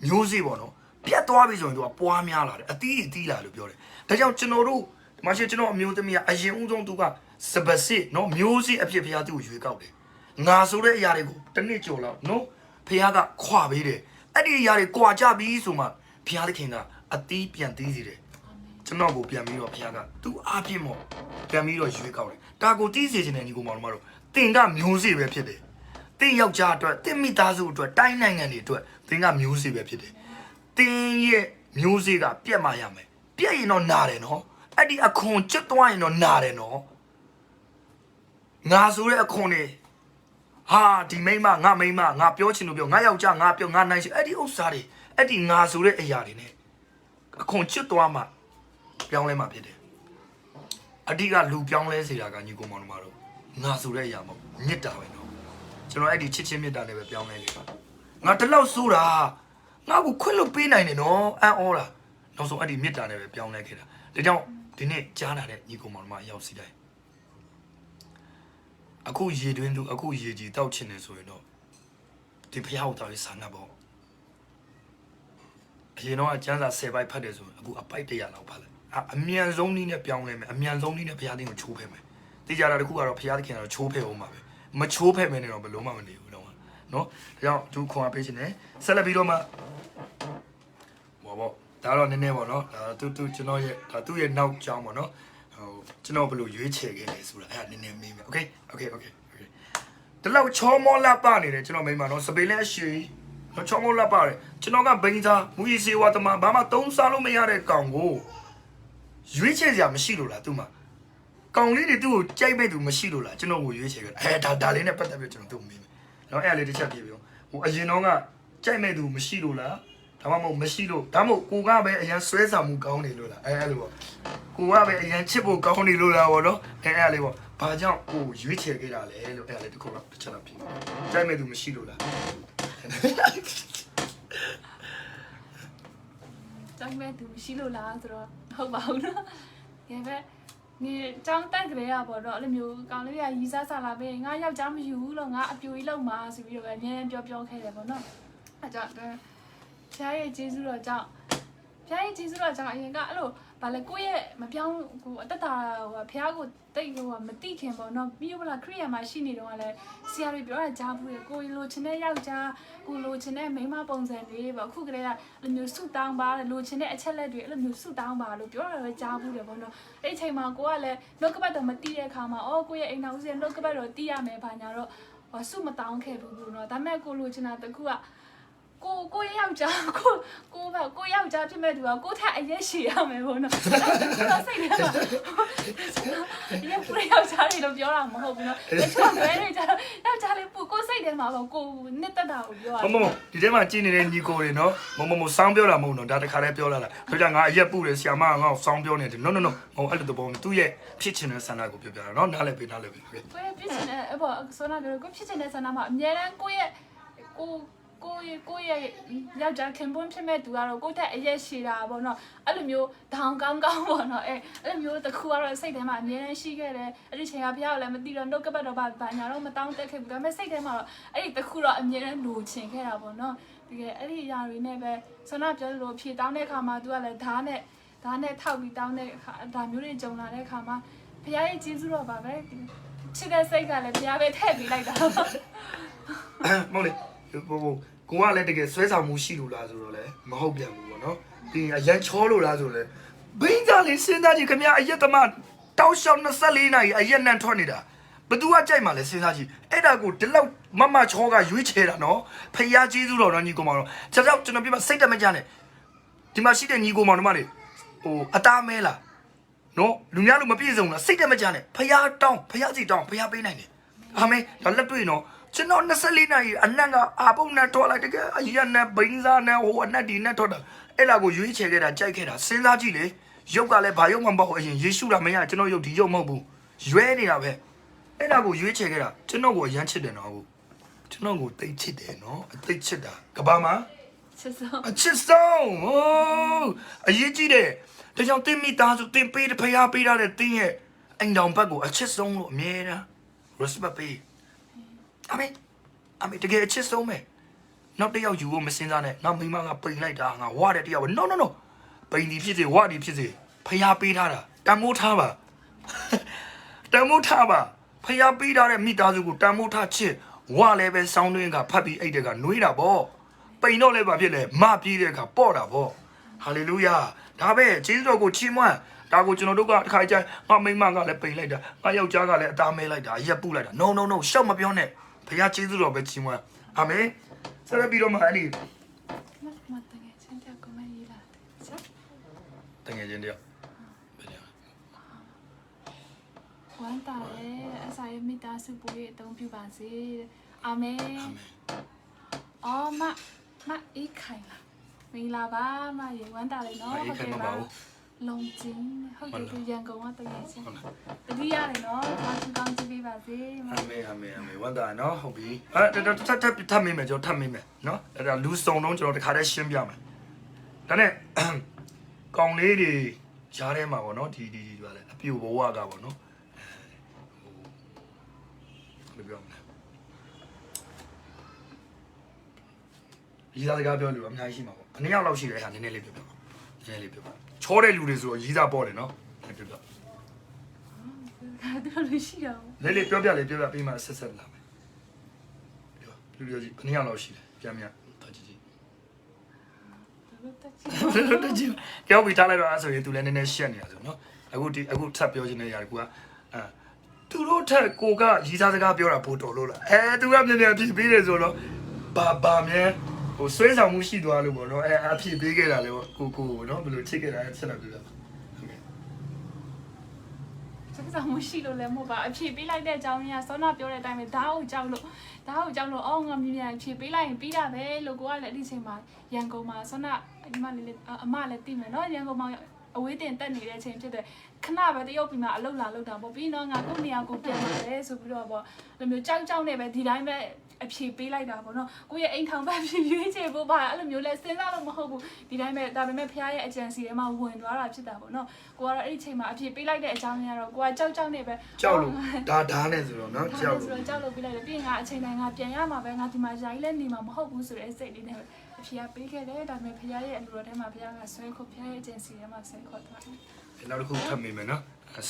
Speaker 1: မျိုးစေ့ပေါ့နော်ပြတ်သွားပြီဆိုရင် तू ကပွားများလာတယ်အသီးလာလို့ပြောတယ်ဒါကြောင့်ကျွန်တော်တို့ဒီမှာရှိကျွန်တော်အမျိုးသမီးကအရင်ဦးဆုံး तू ကစပစိနော်မျိုးစေ့အဖြစ်ဘုရားသူ့ကိုရွေးကောက်တယ်ငါဆိုတဲ့အရာတွေကိုတစ်နှစ်ကျော်လောက်နော်ဘုရားကခွာပေးတယ်အဲ့ဒီအရာတွေကြွာကြပြီဆိုမှဘုရားသခင်ကအသီးပြန်သေးစီတယ်ကျွန်တော်ကိုပြန်ပြီးတော့ဘုရားကသူ့အားဖြင့်မို့ပြန်ပြီးတော့ရွေးကောက်တယ်ဒါကိုတီးစေခြင်းနဲ့ညီကောင်မောင်တို့တင်ကမျိုးစေ့ပဲဖြစ်တယ်တင်ယောက်ျားအတွက်တင်မိသားစုအတွက်တိုင်းနိုင်ငံတွေအတွက်တင်ကမျိုးစေ့ပဲဖြစ်တယ်တင်ရဲ့မျိုးစေ့ကပြတ်မှရမယ်ပြတ်ရင်တော့နာတယ်နော်အဲ့ဒီအခွန်ကျွတ်သွားရင်တော့နာတယ်နော်ငါဆိုတဲ့အခွန်နေ ဟာဒီမိမငါမိမငါပြောချင်လို့ပြောငါယောက်ျားငါပြောငါနိုင်ချင်အဲ့ဒီဥစ္စာတွေအဲ့ဒီငါဆိုတဲ့အရာတွေ ਨੇ အခွန်ချွတ်သွားမှပြောင်းလဲမှဖြစ်တယ်အဓိကလူပြောင်းလဲစေတာကညီကောင်မောင်တို့ငါဆိုတဲ့အရာမဟုတ်မြစ်တာပဲနော်ကျွန်တော်အဲ့ဒီချစ်ချင်းမြစ်တာနဲ့ပဲပြောင်းလဲနေတာငါတလောက်ဆိုးတာငါ့ကိုခွင့်လို့ပေးနိုင်တယ်နော်အံ့ဩတာနောက်ဆုံးအဲ့ဒီမြစ်တာနဲ့ပဲပြောင်းလဲခဲ့တာဒါကြောင့်ဒီနေ့ကြားလာတဲ့ညီကောင်မောင်တို့ရောက်စီတိုင်းအခုရေတွင်းသူအခုရေကြီးတောက်ချင်တယ်ဆိုရင်တော့ဒီဖျားကိုတောက်ရေးဆန္ဒပေါ့အရင်တော့ကျန်းစာ10ပိုက်ဖတ်တယ်ဆိုရင်အခုအပိုက်100လောက်ဖတ်လိုက်အမြန်ဆုံးနည်းနဲ့ပြောင်းလဲမယ်အမြန်ဆုံးနည်းနဲ့ဖျားသိန်းကိုချိုးဖဲ့မယ်သိကြတာတခုကတော့ဖျားသခင်ကတော့ချိုးဖဲ့အောင်ပါပဲမချိုးဖဲ့မယ်နဲ့တော့ဘယ်လုံးမှမနေဘူးတော့နော်ဒါကြောင့်သူခွန်အားပေးခြင်းနဲ့ဆက်လက်ပြီးတော့မှဘောဒါတော့နည်းနည်းပေါ့နော်ဒါသူကျွန်တော်ရဲ့ဒါသူ့ရဲ့နောက်ကြောင်းပေါ့နော်ဟိုကျွန်တော်ဘယ်လိုရွေးချယ်ခဲ့လဲဆိုတာအဲ့ဒါနည်းနည်းမေးမယ်โอเคဒီလောက်ချောမောလာပနေတယ်ကျွန်တော်မိမနော်စပယ်လက်ရှိတော့ချောမောလာပါတယ်ကျွန်တော်ကဘိန်းသားမူရီစေဝါတမဘာမှသုံးစားလို့မရတဲ့ကောင်ကိုရွေးချယ်စရာမရှိလို့လားသူ့မှာကောင်လေးတွေသူ့ကိုကြိုက်မဲ့သူမရှိလို့လားကျွန်တော်ကိုရွေးချယ်ခဲ့ဒါလေးနဲ့ပတ်သက်ပြီးကျွန်တော်သူ့မေးမယ်နော်အဲ့ဒါလေးတစ်ချက်ပြပြဟိုအရင်တော့ကကြိုက်မဲ့သူမရှိလို့လားဒါမှမဟုတ်မရှိလို့ဒါမှမဟုတ်ကိုကပဲအရင်ဆွဲဆောင်မှုကောင်းနေလို့လားအဲ့လိုပေါ့ကိုကပဲအရင်ချစ်ဖို့ကောင်းနေလို့လားပေါ့နော်အဲ့လေးပေါ့ဘာကြောင့်ကိုရွေးချယ်ခဲ့တာလဲလို့အဲ့လေးတစ်ခုတော့တစ်ချက်တော့ပြင်ကြိုက်မဲ့သူမရှိလို့လား
Speaker 2: ကြိုက်မဲ့သူမရှိလို့လားဆိုတော့ဟုတ်ပါဘူးနော်။ဒါပေမဲ့ဒီတောင်းတက်ကလေးရပေါ့တော့အဲ့လိုမျိုးကောင်လေးကရီးစားစားလာပဲငါယောက်ျားမယူဘူးလို့ငါအပြူကြီးလောက်မှာဆိုပြီးတော့ပဲအမြဲတမ်းပြောခဲ့တယ်ပေါ့နော်။အဲကြောင့်ဖျားရဲ့ကျေးဇူးတော်ကြောင့်အရင်ကအဲ့လိုဗာလေကိုယ့်ရဲ့မပြောင်းကိုအသက်တာဟိုဖျားကိုတိတ်ဟိုမတိခင်ပေါ့နော်ပြီးတော့ခရိယာမှာရှိနေတော့ကလည်းဆရာတွေပြောတာကြားဘူးလေကိုလိုချင်တဲ့ယောက်ျားကိုလိုချင်တဲ့မိန်းမပုံစံတွေပေါ့အခုကလေးကအဲ့လိုမျိုးဆုတောင်းပါလိုချင်တဲ့အချက်လက်တွေအဲ့လိုမျိုးဆုတောင်းပါလို့ပြောတာလည်းကြားဘူးတယ်ပေါ့နော်အဲ့ဒီအချိန်မှာကိုကလည်းနှုတ်ကပတ်တော်မတိတဲ့အခါမှာအော်ကိုရဲ့အိမ်တော်ဦးစီနှုတ်ကပတ်တော်တိရမယ်ဘာညာတော့ဆုမတောင်းခဲ့ဘူးလို့နော်ဒါပေမဲ့ကိုလိုချင်တာတခုကကိုယောက်ျားကိုယောက်ျားဖြစ်မဲ့သူကကိုထက်အရက်ရှည်ရမယ်ဘုံနော်စိတ်ထဲမှာရက်ပူယောက်ျားတွေတော့ပြောတာမဟုတ်ဘူးနော်တချို့ဘဲတွေကျတော့ယောက်ျားလေးပူကိုစိတ်ထဲမှာပေါ့ကိုနှစ်သက်တာကိုပြောတာမ
Speaker 1: ဒီထဲမှာကြည်နေတဲ့ညီကိုတွေနော်မစောင်းပြောတာမဟုတ်နော်ဒါတခါတည်းပြောလာတာဆိုကြငါအရက်ပူတယ်ဆရာမငါ့ကိုစောင်းပြောနေတယ် no ဟိုအဲ့လိုတဘောသူ့ရဲ့ဖြစ်ချင်တဲ့ဆန္ဒကိုပြောပြတာနော်နားလည်ပြီ
Speaker 2: ကိုရဲ့ဖြစ်ချင်တဲ့ပေါ့ဆိုတော့ကိုဖြစ်ချင်တဲ့ဆန္ဒမှာအများတန်းကိုရဲ့ယောက်ျားခင်ပွန်းဖြစ်မဲ့သူကတော့ကိုယ့်တက်အရက်ရှည်တာပေါ့နော်အဲ့လိုမျိုးဒေါင်ကောင်းပေါ့နော်အဲ့လိုမျိုးတစ်ခုကတော့စိတ်ထဲမှာအမြဲတမ်းရှိခဲ့တယ်အဲ့ဒီချိန်ကဖះကိုလည်းမသိတော့နှုတ်ကပတ်တော့ဘာညာတော့မတောင်းတက်ခဲ့ဘူးဒါပေမဲ့စိတ်ထဲမှာတော့အဲ့ဒီတစ်ခုတော့အမြဲတမ်းလိုချင်ခဲ့တာပေါ့နော်တကယ်အဲ့ဒီအရာတွေနဲ့ပဲဆန္ဒပြောလို့ဖြေတောင်းတဲ့အခါမှာသူကလည်းဓာတ်နဲ့ထောက်ပြီးတောင်းတဲ့အခါဒါမျိုးတွေကြုံလာတဲ့အခါမှာဖះရဲ့ကျေးဇူးတော်ပါပဲချစ်တဲ့စိတ်ကလည်းဖះပဲထည့်ပေးလိုက်တာ
Speaker 1: မဟုတ်လေကိုကလည်းတကယ်ဆွဲဆောင်မှုရှိလို့လားဆိုတော့လည်းမဟုတ်ပြန်ဘူးပေါ့နော်ပြီးအရန်ချောလို့လားဆိုတော့ဘိန်းသားလေးစဉ်းစားကြည့်ခင်ဗျာအရက်သမားတောက်လျှောက်24နာရီအရက်နံထွက်နေတာဘသူကကြိုက်မှလဲစဉ်းစားကြည့်အဲ့ဒါကိုဒီလောက်မချောကရွေးချယ်တာနော်ဖျားကျေးဇူးတော်နော်ညီကောင်မတော်ကျွန်တော်ပြမစိတ်တမကြနဲ့ဒီမှာရှိတဲ့ညီကောင်မတော်မလေးဟိုအသားမဲလားနော်လူများလူမပြည့်စုံလားစိတ်တမကြနဲ့ဖျားတောင်းဖျားစီတောင်းဖျားပေးနိုင်တယ်အာမင်ဒါလက်တွေ့နော်ကျွန်တော်24နာရီအနက်ကအာပုံနဲ့ထွက်လိုက်တကယ်အရက်နဲ့ဘိန်းစားနဲ့ဟိုအနက်ဒီနဲ့ထွက်တာအဲ့လာကိုရွေးချယ်ခဲ့တာကြိုက်ခဲ့တာစဉ်းစားကြည့်လေရုပ်ကလည်းဘာရုပ်မှမဟုတ်အရင်ယေရှုလာမရကျွန်တော်ရုပ်ဒီရုပ်မဟုတ်ဘူးရွဲနေတာပဲအဲ့လာကိုရွေးချယ်ခဲ့တာကျွန်တော်ကိုအရန်ချစ်တယ်နော်ကျွန်တော်ကိုတိတ်ချစ်တယ်နော်အသိချစ်တာကဘာမှာခ
Speaker 2: ျစ်ဆုံးဟ
Speaker 1: ိုအရေးကြီးတယ်ဒါကြောင့်တင်းမိသားစုတင်းပေးတဲ့ဖျားပေးထားတဲ့တင်းရဲ့အိမ်တော်ဘက်ကိုအချစ်ဆုံးလို့အမြဲတမ်း respect ပေးအမေတကယ်အချစ်ဆုံးပဲနောက်တစ်ယောက်ယူဖို့မစင်စားနဲ့နောက်မိမကပိန်လိုက်တာငါဝါတဲ့တယောက်ပဲ no ပိန်ဒီဖြစ်စေဝါဒီဖြစ်စေဖျားပေးထားတာတန်မိုးထားပါဖျားပေးထားတဲ့မိသားစုကိုတန်မိုးထားချစ်ဝါလည်းပဲစောင်းတွင်းကဖတ်ပြီးအိတ်တဲ့ကနှွေးတာပေါ့ပိန်တော့လည်းဘာဖြစ်လဲမပြေးတဲ့ကပေါ့တာပေါ့ဟာလေလုယာဒါပဲကျေးဇူးတော်ကိုချီးမွမ်းဒါကိုကျွန်တော်တို့ကတစ်ခါကျငါမိမကလည်းပိန်လိုက်တာငါယောက်ျားကလည်းအသားမဲလိုက်တာရက်ပူလိုက်တာ no ရှောက်မပြောနဲ့ဖခင်ကျေးဇူးတော်ပဲချီးမွမ်းအာမင်ဆက်လက်ပြီးတော့မှအဲ့ဒီ
Speaker 2: မတငယ်ချင်းတယောက်ကမရေးလာတယ်ဆက်တ
Speaker 1: ငယ်ချင်းတယောက်
Speaker 2: ဝမ်းတာလေအစာရမိသားစုပိုးရဲ့အသုံးပြုပါစေ အာမင်
Speaker 1: အာမင်
Speaker 2: အော်မအေးခိုင်လားမင်္ဂလာပါမရေဝမ်းတာလေနော်
Speaker 1: အေးခိုင်မပါဘူး
Speaker 2: လုံချင်းဟုတ်တယ်သူရန်ကုန်ကတကယ်ချင်း
Speaker 1: ဟုတ်လား
Speaker 2: တတိရတယ်နော်ဘာသူကောင်းကြည့်ပေးပါစေမ
Speaker 1: အာမင်အာမင်အာမင်ဝတ်တာနော်ဟုတ်ပြီထပ်မိမယ်ကျွန်တော်ထပ်မိမယ်နော်အဲ့ဒါလူစုံတော့ကျွန်တော်တခါတည်းရှင်းပြမယ်ဒါနဲ့ကောင်လေးတွေရားထဲမှာပေါ့နော်ဒီပါလေအပြူဘဝကပေါ့နော်ဘယ်ပြောမလဲရီးသားစကားပြောလို့အများကြီးရှိမှာပေါ့အနေရောက်လောက်ရှိတယ်ဟာနည်းနည်းလေးပြောပြပါနည်းနည်းလေးပြောပါချောတဲ့လူတွေဆိုတော့ရီးသားပေါ့တယ်နော်ပြောပြ
Speaker 2: ဒါတော့လို့ရှိတော့
Speaker 1: လေးလေးပြောပြပြီးမှဆက်လာမယ်ပြောလူကြီးအနေရောက်လောက်ရှိတယ်ပြန်တော့ကြည့်
Speaker 2: တက်ကြည့်
Speaker 1: ကြောက်ပြီးထားလိုက်တော့အဲ့ဆိုရင် तू လည်းနည်းနည်းရှက်နေတာဆိုနော်အခုထပ်ပြောချင်တဲ့ຢာကူကသူတို့ထက်ကိုကရီးစားစကားပြောတာပို့တော်လို့လားသူကမြန်မြန်ဖြစ်ပြီးတယ်ဆိုတော့ဘာမြန်ဟိုဆွဲဆောင်မှုရှိသွားလို့ပေါ့နော်အဖြစ်ပေးခဲ့တာလေကိုနော်ဘယ်လိုချစ်ခဲ့တာဆက်လာပြပါ
Speaker 2: စကားမရှိလို့လည်းမဟုတ်ပါအဖြေပေးလိုက်တဲ့အကြောင်းကြီးကစောနာပြောတဲ့အတိုင်းပဲဓာတ်ကိုကြောက်လို့အော်ငါမြင်မြန်အဖြေပေးလိုက်ရင်ပြီးတာပဲလို့ကိုကလည်းအဲ့ဒီချိန်မှာရန်ကုန်မှာစောနာဒီမှာလေးအမလည်းသိမယ်နော်ရန်ကုန်မှာအဝေးတင်တက်နေတဲ့အချိန်ဖြစ်တဲ့ခဏပဲတရုတ်ပြည်မှာအလုပ်လာလုပ်တာပေါ့ပြီးတော့ငါကိုနေရာကိုပြန်လာတယ်ဆိုပြီးတော့ပေါ့ဒီလိုမျိုးကြောက်နေပဲဒီတိုင်းပဲအဖြေပေးလိုက်တာပေါ့နော်ကိုရဲ့အိမ်ထောင်ဘက်ဖြေရွေးချယ်ဖို့ပါအဲ့လိုမျိုးလဲစဉ်းစားလို့မဟုတ်ဘူးဒီတိုင်းပဲဒါပေမဲ့ဖခင်ရဲ့ agency ထဲမှာဝင်သွားတာဖြစ်တာပေါ့နော်ကိုကတော့အဲ့ဒီချိန်မှာအဖြေပေးလိုက်တဲ့အကြောင်းရင်းကတော့ကိုကကြောက်နေပဲ
Speaker 1: ကြောက်လို့ဒါနဲ့ဆိုတော့နော်ကြောက်လို့
Speaker 2: ကြောက်လို့ပေးလိုက်တယ်ပြီးရင်ငါအချိန်တိုင်းငါပြန်ရမှာပဲငါဒီမှာယာယီလဲနေမှာမဟုတ်ဘူးဆိုတဲ့စိတ်လေးနဲ့အဖြေကပေးခဲ့တယ်ဒါပေမဲ့ဖခင်ရဲ့အလိုတော်ထဲမှာဖခင်ကဆွဲခေါ်ဖခင်ရဲ့ agency ထဲမှာဆွဲခေါ်သွားတယ်
Speaker 1: နောက်တစ်ခုထပ်မိမယ်နော်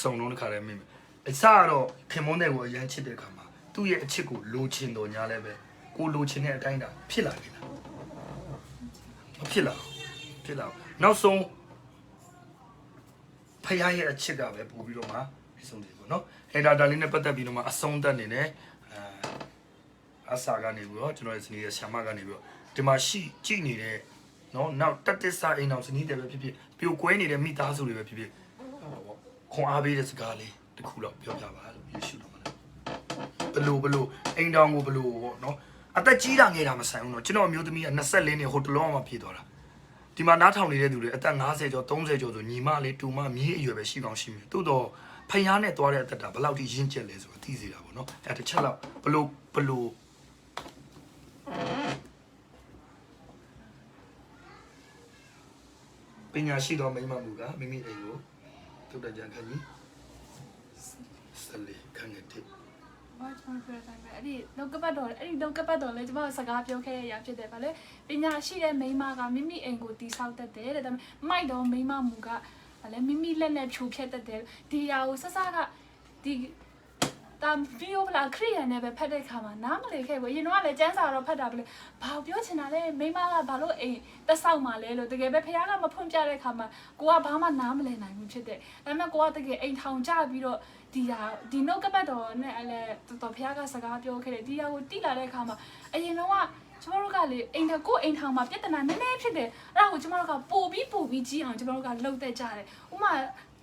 Speaker 1: စုံလုံးတစ်ခါလည်းမိမယ်အစကတော့ခင်မုန်းတဲ့ကိုအရန်ချစ်တဲ့ခါမှာသူ့ရဲ့အချစ်ကိုလိုချင်တော်ညာလည်းပဲကိုလိုချင်တဲ့အတိုင်းတာဖြစ်လာပြီလားမဖြစ်လာနောက်ဆုံးဖခင်ရဲ့အချစ်ကပဲပို့ပြီးတော့မှပြီးဆုံးတယ်ပေါ့နော်အဲ့ဒါလေးနဲ့ပတ်သက်ပြီးတော့မှအဆုံးသတ်နေတယ်အဆာကနေပြီးတော့ကျွန်တော်ရဲ့ဇနီးရဲ့ဆ iam ကနေပြီးတော့ဒီမှာကြည့်နေတဲ့နော်နောက်တက်တစ္ဆာအိမ်အောင်ဇနီးတွေပဲဖြစ်ဖြစ်ပြိုကွဲနေတဲ့မိသားစုတွေပဲဖြစ်ဖြစ်ခွန်အားပေးတဲ့စကားလေးတစ်ခုတော့ပြောပြပါလို့ယေရှုတော်မှာဘလို့အိမ်တောင်ကိုဘလို့ပေါ့နော်အသက်ကြီးတာငယ်တာမဆိုင်ဘူးနော်ကျွန်တော်အမျိုးသမီးက24နှစ်ဟိုတလုံးမှပြေးသွားတာဒီမှာနားထောင်နေတဲ့သူတွေအသက်50ကျော်30ကျော်ဆိုညီမလေးတူမမြေးအရွယ်ပဲရှိကောင်းရှိမယ်တိုးတော့ဖျားနဲ့သွားတဲ့အသက်တာဘယ်လောက်ထိရင့်ကျက်လဲဆိုတော့သိစေတာပေါ့နော်အဲတစ်ချက်လောက်ဘလို့ပညာရှိသောမိမမှုကမိမိအိမ်ကိုတုတ်တကြံခန်းကြီးဆက်လေခန်းတဲ့
Speaker 2: ဘာကျွန်တော်ပြောတိုင်းပဲအဲ့ဒီလောက်ကပတ်တော်လည်းကျွန်မစကားပြောခဲ့ရရဖြစ်တယ်ဗါလေပညာရှိတဲ့မိန်းမကမိမိအိမ်ကိုတီဆောက်တတ်တယ်တဲ့ဒါပေမဲ့မိုက်တော်မိန်းမမူကဗါလေမိမိလက်နဲ့ဖြိုဖျက်တတ်တယ်ဒီဟာကိုဆက်ကဒီတာဗီဒီယိုဗလာခရီးရနဲ့ပဲဖတ်တဲ့ခါမှာနားမလည်ခဲ့ဘူးရင်တော့လည်းစမ်းစာတော့ဖတ်တာပဲဘာပြောချင်တာလဲမိန်းမကဘာလို့အိမ်တက်ဆောက်မှာလဲလို့တကယ်ပဲဖခင်ကမဖွင့်ပြတဲ့ခါမှာကိုကဘာမှနားမလည်နိုင်ဘူးဖြစ်တယ်ဒါပေမဲ့ကိုကတကယ်အိမ်ထောင်ကြပြီးတော့ဒီနှုတ်ကပတ်တော်နဲ့အဲ့လေတော်ဖះကစကားပြောခဲ့တယ်ဒီဟာကိုတိလာတဲ့အခါမှာအရင်တော့ကျမတို့ကလေအိမ်ထောင်မှာပြဿနာနည်းနည်းဖြစ်တယ်အဲ့ဒါကိုကျမတို့ကပို့ပြီးကြီးအောင်ကျမတို့ကလှုပ်သက်ကြတယ်ဥမာ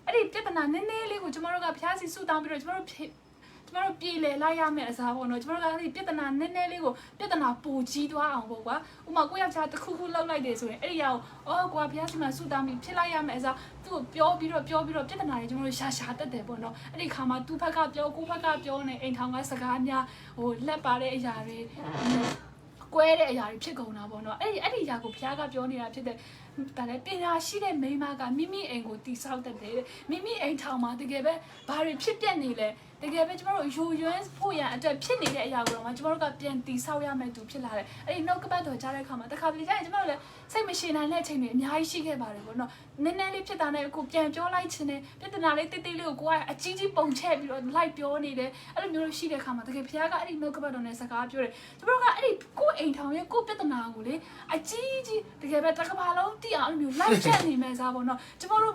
Speaker 2: အဲ့ဒီပြဿနာနည်းနည်းလေးကိုကျမတို့ကဖះစီဆူတောင်းပြီးတော့ကျမတို့ပြည်လေလိုက်ရမယ်အစားပေါ့နော်ကျမတို့ကအဲ့ဒီပြဿနာနည်းနည်းလေးကိုပြဿနာပူကြီးသွားအောင်ပေါ့ကွာဥမာကိုယောက်ျားတစ်ခုခုလှုပ်လိုက်တယ်ဆိုရင်အဲ့ဒီရောက်ကိုကဖះစီမှာဆူတောင်းပြီးဖြစ်လိုက်ရမယ်အစားသူ့ကိုပြောပြီးတော့ပြဿနာတွေကျမတို့ရှာတက်တယ်ပေါ့နော်အဲ့ဒီခါမှာသူ့ဘက်ကပြောကိုဘက်ကပြောနေအိမ်ထောင်ကစကားများဟိုလက်ပါတဲ့အရာတွေကွဲတဲ့အရာတွေဖြစ်ကုန်တာပေါ့နော်အဲ့ဒီအရာကိုဖះကပြောနေတာဖြစ်တဲ့ဒါလည်းပညာရှိတဲ့မိန်းမကမိမိအိမ်ကိုတိဆောက်တတ်တယ်မိမိအိမ်ထောင်မှာတကယ်ပဲဘာတွေဖြစ်ပျက်နေလဲတကယ်ပဲကျမတို့ယူရွန်းဖို့ရန်အတွက်ဖြစ်နေတဲ့အရာကိုတော့မှကျမတို့ကပြန်တိဆောက်ရမယ်သူဖြစ်လာတယ်အဲ့ဒီနှုတ်ကပတ်တော်ကြားတဲ့အခါမှာတခါတလေကျရင်ကျမတို့လည်းစိတ်မရှည်နိုင်တဲ့အချိန်တွေအများကြီးရှိခဲ့ပါတယ်ပေါ့နော်နည်းနည်းလေးဖြစ်တာနဲ့ကိုပြန်ပြောလိုက်ခြင်းနဲ့ပြဿနာလေးတိတ်လေးကိုကိုကအကြီးကြီးပုံချက်ပြီးတော့လိုက်ပြောနေတယ်အဲ့လိုမျိုးရှိတဲ့အခါမှာတကယ်ဖခင်ကအဲ့ဒီနှုတ်ကပတ်တော်နဲ့စကားပြောတယ်ကျမတို့ကအဲ့ဒီကိုအိမ်ထောင်ရဲ့ကိုပြဿနာကိုလေအကြီးကြီးတကယ်ပဲတစ်ကမ္ဘာလုံးသိအောင်အဲ့လိုမျိုးလိုက်ချက်နေမယ်စားပေါ့နော်ကျမတို့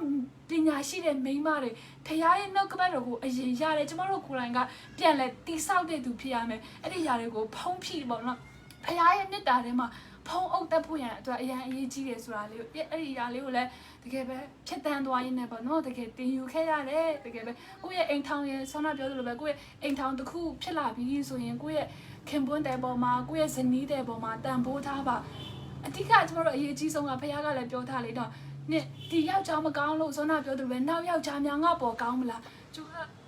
Speaker 2: ပညာရှိတဲ့မိန်းမတွေဖခင်ရဲ့နှုတ်ကပတ်တော်ကိုအရင်ရတယ်ကျမတို့ကိုယ်တိုင်ကပြန်လဲတိဆောက်တဲ့သူဖြစ်ရမယ်အဲ့ဒီຢာတွေကိုဖုံးဖိပေါ့နော်ဖခင်ရဲ့မေတ္တာထဲမှာဖုံးအုပ်တက်ဖို့ရန်အတွက်အရင်အရေးကြီးတယ်ဆိုတာလေးကိုအဲ့ဒီຢာလေးကိုလည်းတကယ်ပဲဖြစ်တန်းသွားရင်းနဲ့ပေါ့နော်တကယ်တင်ယူခဲ့ရတယ်တကယ်ပဲကိုယ့်ရဲ့အိမ်ထောင်ရဲ့ဆောင်းနာပြောသလိုပဲကိုယ့်ရဲ့အိမ်ထောင်တစ်ခုဖြစ်လာပြီးဆိုရင်ကိုယ့်ရဲ့ဖ ခင်ပွန်းတဲ့ပေါ်မှာကိုယ့်ရဲ့ဇနီးတဲ့ပေါ်မှာတန်ဖိုးထားပါအတိကကျမတို့အရေးကြီးဆုံးကဖခင်ကလည်းပြောထားလေတော့နှစ်ဒီယောက်ျားမကောင်းလို့ဇောနာပြောသူပဲနောက်ယောက်ျားများငါပေါ်ကောင်းမလားကျ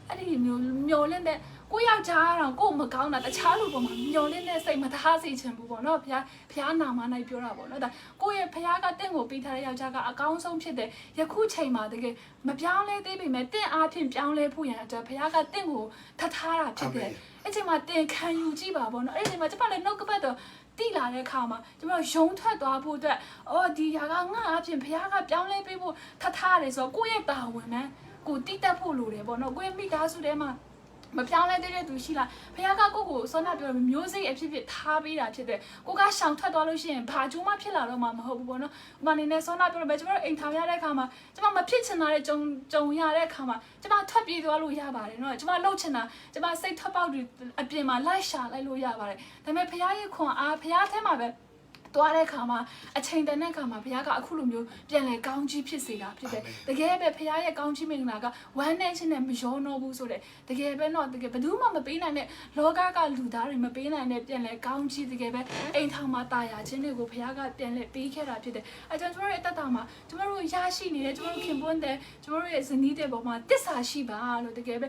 Speaker 2: အဲ့ဒီမျိုးမျောလင့်တဲ့ကိုယောက်ျားတော့ကိုမကောင်းတာတခြားလူပေါ်မှာမျောလင့်တဲ့စိတ်မထားစေချင်ဘူးပေါ့နော်ဖခင်နာမနိုင်ပြောတာပေါ့နော်ဒါကိုရဲ့ဖခင်ကတင့်ကိုပေးထားတဲ့ယောက်ျားကအကောင်းဆုံးဖြစ်တယ်ယခုချိန်မှာတကယ်မပြောင်းလဲသေးပေမဲ့တင့်အားဖြင့်ပြောင်းလဲဖို့ရန်အတွက်ဖခင်ကတင့်ကိုထထားတာဖြစ်တယ်အဲ့ချိန်မှာတင်ခံယူကြည့်ပါပေါ့နော်အဲ့ချိန်မှာကျမလည်းနှုတ်ကပတ်တော့တိလာတဲ့ခါမှာကျမတို့ယုံထွက်သွားဖို့အတွက်အော်ဒီຢာကငါအပြင်ဖခင်ကပြောင်းလဲပေးဖို့ထထားတယ်ဆိုတော့ကိုယ့်ရဲ့တာဝန်နဲ့ကိုတိတက်ဖို့လိုတယ်ပေါ့နော်ကိုယ့်ရဲ့မိသားစုထဲမှာမပြောင်းလဲတဲ့သူရှိလားဖခင်ကကိုကိုစောနာပြောမျိုးစိတ်အဖြစ်ဖြစ်ထားပေးတာဖြစ်တယ်ကိုကရှောင်ထွက်သွားလို့ရှိရင်ဘာကျိုးမှဖြစ်လာတော့မှမဟုတ်ဘူးပေါ့နော်ဥပမာနေနဲ့စောနာပြောပဲကျမတို့အိမ်ထောင်ရတဲ့ခါမှာကျမမဖြစ်ချင်တာတဲ့ကြုံရတဲ့ခါမှာကျမထွက်ပြေးသွားလို့ရပါတယ်နော်ကျမလှုပ်ချင်တာကျမစိတ်ထွက်ပေါက်တွေအပြင်မှာလိုက်ရှာလိုက်လို့ရပါတယ်ဒါပေမဲ့ဖခင်ရဲ့ခွန်အားဖခင်ထဲမှာပဲသွားတဲ့ခါမှာအချိန်တန်တဲ့ခါမှာဘုရားကအခုလိုမျိုးပြန်လဲကောင်းကြီးဖြစ်စေတာဖြစ်တယ်တကယ်ပဲဘုရားရဲ့ကောင်းကြီးမင်္ဂလာကဝမ်းနဲ့ချင်းနဲ့မရောနှောဘူးဆိုတဲ့တကယ်ပဲတော့တကယ်ဘယ်သူမှမပေးနိုင်တဲ့လောကကလူသားတွေမပေးနိုင်တဲ့ပြန်လဲကောင်းကြီးတကယ်ပဲအိမ်ထောင်မှာတာယာခြင်းတွေကိုဘုရားကပြန်လဲပေးခဲ့တာဖြစ်တယ်အဲကြောင့်ကျွန်တော်ရဲ့အသက်တာမှာကျွန်တော်တို့ရရှိနေတဲ့ကျွန်တော်တို့ခင်ပွန်းတဲ့ကျွန်တော်တို့ရဲ့ဇနီးတဲ့ပေါ်မှာတစ္ဆာရှိပါလို့တကယ်ပ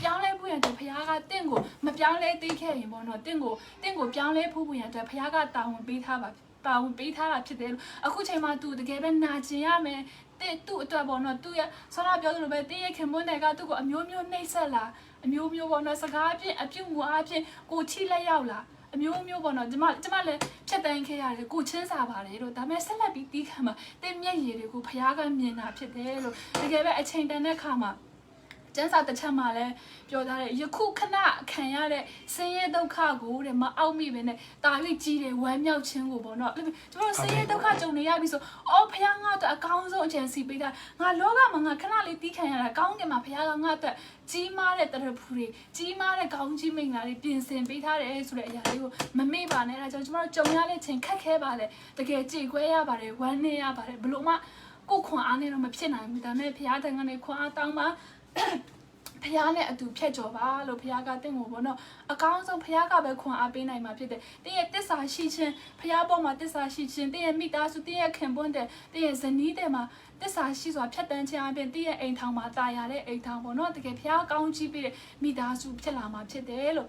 Speaker 2: ဲပြောင်းလဲဖို့ရတဲ့ဘုရားကတင့်ကိုမပြောင်းလဲသေးခဲ့ရင်ပေါ့နော်တင့်ကိုပြောင်းလဲဖို့ရတဲ့ဘုရားကတာဝန်ပေးထားပါတာဝန်ပေးထားတာဖြစ်တယ်လို့အခုချိန်မှာ तू တကယ်ပဲနာကျင်ရမယ်သူ့အတွက်ပေါ့နော်သူရဲ့ဆောနာပြောသလိုပဲတင်းရဲ့ခင်မွန်းတွေကသူ့ကိုအမျိုးမျိုးနှိပ်စက်လာအမျိုးမျိုးပေါ့နော်စကားအဖြစ်အပြုတ်မှုအဖြစ်ကိုချိလက်ရောက်လာအမျိုးမျိုးပေါ့နော်ကျမလည်းဖြတ်တန်းခဲ့ရတယ်ကိုချင်းစာပါတယ်လို့ဒါပေမဲ့ဆက်လက်ပြီးတီးခံမှာတင်းမျက်ရည်တွေကိုဖျားကမြင်တာဖြစ်တယ်လို့တကယ်ပဲအချိန်တန်တဲ့ခါမှာကျန်းစာတစ်ချက်မှလည်းပြောထားတယ်ယခုခဏခံရတဲ့ဆင်းရဲဒုက္ခကိုတဲ့မအောက်မိပဲနဲ့တာ၍ကြီးတယ်ဝမ်းမြောက်ခြင်းကိုပေါ့နော်ကျွန်တော်ဆင်းရဲဒုက္ခကြုံနေရပြီဆိုအော်ဖခင်ငါ့အတွက်အကောင်းဆုံးအကြံစီပေးတာငါလောကမှာငါခဏလေးတီးခံရတာကောင်းကင်မှာဖခင်ကငါ့အတွက်ကြီးမားတဲ့တရဖူတွေကြီးမားတဲ့ကောင်းကြီးမင်္ဂလာတွေပြင်ဆင်ပေးထားတယ်ဆိုတဲ့အရာလေးကိုမမေ့ပါနဲ့အဲဒါကြောင့်ကျွန်တော်ကြုံရတဲ့ချိန်ခက်ခဲပါလေတကယ်ကြေခွဲရပါတယ်ဝမ်းနည်းရပါတယ်ဘလို့မှကိုခွန်အားနဲ့တော့မဖြစ်နိုင်ဘူးဒါနဲ့ဖခင်တန်ကနေခွန်အားတောင်းပါဖះနဲ့အတူဖြတ်ကျော်ပါလို့ဖះကတင့်ကိုပေါ့နော်အကောင်းဆုံးဖះကပဲခွန်အားပေးနိုင်မှာဖြစ်တယ်တင်းရဲ့တစ္ဆာရှိခြင်းဖះပေါ်မှာတစ္ဆာရှိခြင်းတင်းရဲ့မိသားစုတင်းရဲ့ခင်ပွန်းတဲ့တင်းရဲ့ဇနီးတဲ့မှာတစ္ဆာရှိစွာဖြတ်တန်းခြင်းအပြင်တင်းရဲ့အိမ်ထောင်မှာတာယာတဲ့အိမ်ထောင်ပေါ့နော်တကယ်ဖះကောင်းကြီးပေးတဲ့မိသားစုဖြစ်လာမှာဖြစ်တယ်လို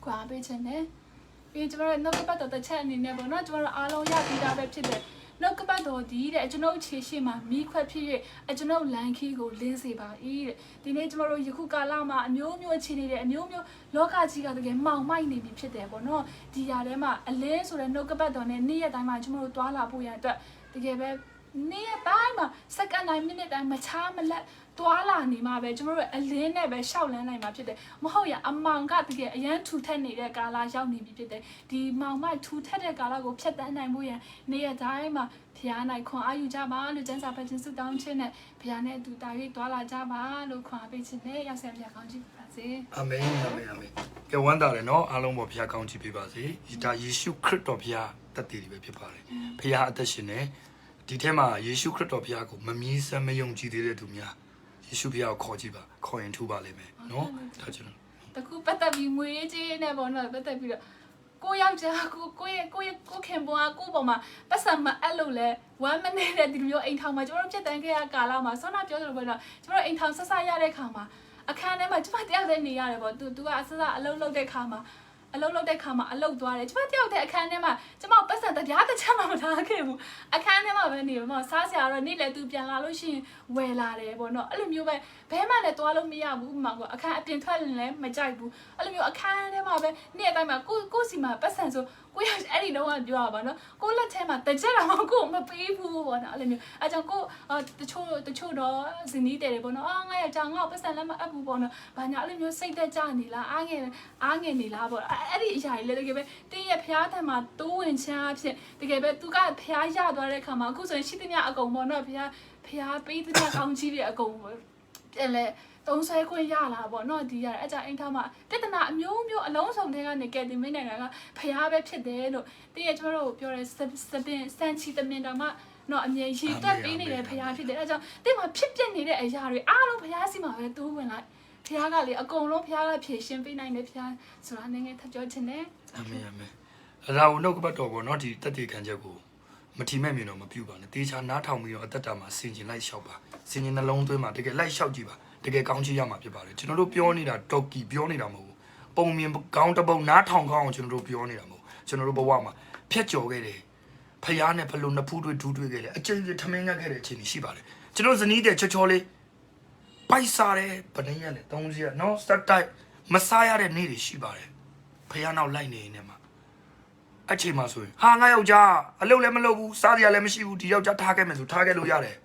Speaker 2: ့ခွန်အားပေးခြင်းနဲ့ပြီးကျွန်တော်တို့နောက်ကပတ်တော်တစ်ချက်အနေနဲ့ပေါ့နော်ကျွန်တော်တို့အားလုံးရပြီးသားပဲဖြစ်တယ်နှုတ်ကပတ်တော်ဒီတဲ့ကျွန်ုပ်ခြေရှိမှာမိခွက်ဖြစ်၍ကျွန်ုပ်လန်ခီကိုလင်းစေပါ၏တဲ့ဒီနေ့ကျွန်တော်တို့ယခုကာလမှာအမျိုးမျိုးအခြေအနေတွေအမျိုးမျိုးလောကကြီးကတကယ်မှောင်မိုက်နေပြီဖြစ်တယ်ပေါ့နော်ဒီຢာထဲမှာအလင်းဆိုတဲ့နှုတ်ကပတ်တော်နဲ့နေ့ရက်တိုင်းမှာကျွန်တော်တို့တွာလာဖို့ရအတွက်တကယ်ပဲနေ့ရက်တိုင်းမှာစက္ကန့်တိုင်းမိနစ်တိုင်းမချားမလက်တွာလာနေမှာပဲကျွန်တော်တို့အလင်းနဲ့ပဲရှောက်လန်းနိုင်မှာဖြစ်တယ်မဟုတ်ရအမောင်ကတကယ်အရန်ထူထက်နေတဲ့ကာလရောက်နေပြီဖြစ်တယ်ဒီမောင်မိုက်ထူထက်တဲ့ကာလကိုဖျက်တမ်းနိုင်ဖို့ရနေ့ရက်တိုင်းမှာဖခင်နိုင်ခွန်အားယူကြပါလို့ကျမ်းစာဖတ်ခြင်းဆုတောင်းခြင်းနဲ့ဖခင်နဲ့အတူတာ၍တွာလာကြပါလို့ခွန်အားပေးခြင်းနဲ့ရောက်ဆက်ဖခင်ကောင်းချီးပေးပါစေ
Speaker 1: အာမင်အာမင်အာမင်ကဲဝမ်းသာတယ်နော်အားလုံးပေါ်ဖခင်ကောင်းချီးပေးပါစေဒါယေရှုခရစ်တော်ဖခင်တတ်တည်တယ်ပဲဖြစ်ပါတယ်ဖခင်အသက်ရှင်နေဒီထဲမှာယေရှုခရစ်တော်ဖခင်ကိုမမြင်စမ်းမယုံကြည်သေးတဲ့သူများယေရှုဖခင်ကိုခေါ်ကြည့်ပါခေါ်ရင်ထူပါလိမ့်မယ်နော်ဒါကျွန်တော်
Speaker 2: တခုပတ်သက်ပြီးမွေးကြီးနဲ့ပေါ့နော်ပတ်သက်ပြီးတော့ကိုယောက်ျားကိုခင်ပွားကိုပေါ်မှာပတ်စံမအဲ့လို့လဲ1 minute တဲ့ဒီလိုမျိုးအိမ်ထောင်မှာကျွန်တော်တို့ဖြစ်တန်းခဲ့ရကာလမှာဆောနာပြောသလိုပဲတော့ကျွန်တော်အိမ်ထောင်ဆက်ဆက်ရတဲ့ခါမှာအခန်းထဲမှာကျွန်မတယောက်တည်းနေရတယ်ပေါ့သူကအဆက်ဆက်အလုပ်လုပ်တဲ့ခါမှာအလုပ်သွားတယ်ကျွန်မတယောက်တည်းအခန်းထဲမှာကျွန်မပတ်စံတရားတစ်ချက်မှမထားခဲ့ဘူးအခန်းထဲမှာပဲနေပေါ့စားစရာတော့နေ့လေသူပြန်လာလို့ရှိရင်ဝယ်လာတယ်ပေါ့နော်အဲ့လိုမျိုးပဲဘဲမှလည်းသွားလို့မရဘူးမှကွာအခန်းအပြင်ထွက်လည်းမကြိုက်ဘူးအဲ့လိုမျိုးအခန်းထဲမှာပဲနေ့အတိုင်းမှာကိုစီမှာပတ်စံဆိုကိုရအဲ့ဒီတော့ကပြောရပါနော်ကိုလက်ထဲမှာတကြက်တော့ကိုမပေးဘူးပေါ့နော်အဲ့လိုမျိုးအဲကြောင့်ကိုတချို့တော့ဇနီးတယ်ပေါ့နော်ငါရကြောင်ငါ့ပတ်စံလည်းမအပ်ဘူးပေါ့နော်ဘာညာအဲ့လိုမျိုးစိတ်သက်ကြနေလားအားငယ်နေလားပေါ့အဲ့ဒီအရာကြီးလေတကယ်ပဲတင်းရဲ့ဖျားထံမှာတိုးဝင်ချမ်းအဖြစ်တကယ်ပဲသူကဖျားရသွားတဲ့ခါမှာအခုဆိုရင်ရှိသမျှအကုန်ပေါ့နော်ဖျားပေးသမျှကောင်းကြီးတွေအကုန်ပြန်လဲသုံးဆွဲခွင့်ရလာပေါ့နော်ဒီရအဲ့ကြအိမ်ထားမှာပြဿနာအမျိုးမျိုးအလုံးစုံတွေကနေကဲတင်မင်းနိုင်ငံကဖျားပဲဖြစ်တယ်လို့တင်းရဲ့ကျွန်တော်တို့ပြောတဲ့စန်ချီတမင်တော်မှာနော်အမြဲရှိတက်ပေးနေတဲ့ဖျားဖြစ်တယ်အဲ့ကြောင့်တင်းမှာဖြစ်ပြနေတဲ့အရာတွေအားလုံးဖျားစီမှာပဲတိုးဝင်လိုက် ဖះကလေအကုန်လုံးဖះကဖြည့်ရှင်းပေးနိုင်တယ်ဖះဆိုတာနည်းနည်းထပ်ပြောချင်တယ်
Speaker 1: အာမင်အာမင်ဒါကိုနှုတ်ကပတ်တော်ပေါ့နော်ဒီတက်တည်ခံချက်ကိုမထီမဲ့မြင်တော့မပြုပါနဲ့တေချာနားထောင်ပြီးတော့အသက်တာမှာဆင်ကျင်လိုက်လျှောက်ပါဆင်ကျင်နှလုံးသွင်းမှာတကယ်လိုက်လျှောက်ကြည့်ပါတကယ်ကောင်းချီးရမှာဖြစ်ပါတယ်ကျွန်တော်တို့ပြောနေတာတော်ကီပြောနေတာမဟုတ်ဘူးပုံမြင်ကောင်းတပုံနားထောင်ကောင်းအောင်ကျွန်တော်တို့ပြောနေတာမဟုတ်ကျွန်တော်တို့ဘဝမှာဖြတ်ကျော်ခဲ့တယ်ဖျားနဲ့ဖလို့နှစ်ဖူးတွေဒူးတွေခဲ့တယ်အကျဉ်းကြီးထမင်းငတ်ခဲ့တဲ့အချိန်ရှိပါတယ်ကျွန်တော်ဇနီးတဲ့ချောချောလေးပိုက်စားတယ်ဗဒင်းရနဲ့3ရက်နော်စက်တိုက်မစားရတဲ့နေ့တွေရှိပါတယ်ဖျားနောက်လိုက်နေနေမှာအချိန်မှဆိုရင်ဟာငါယောက်ျားအလုပ်လည်းမလုပ်ဘူးစားစရာလည်းမရှိဘူးဒီယောက်ျားထားခဲ့မယ်ဆိုထားခဲ့လို့ရတယ်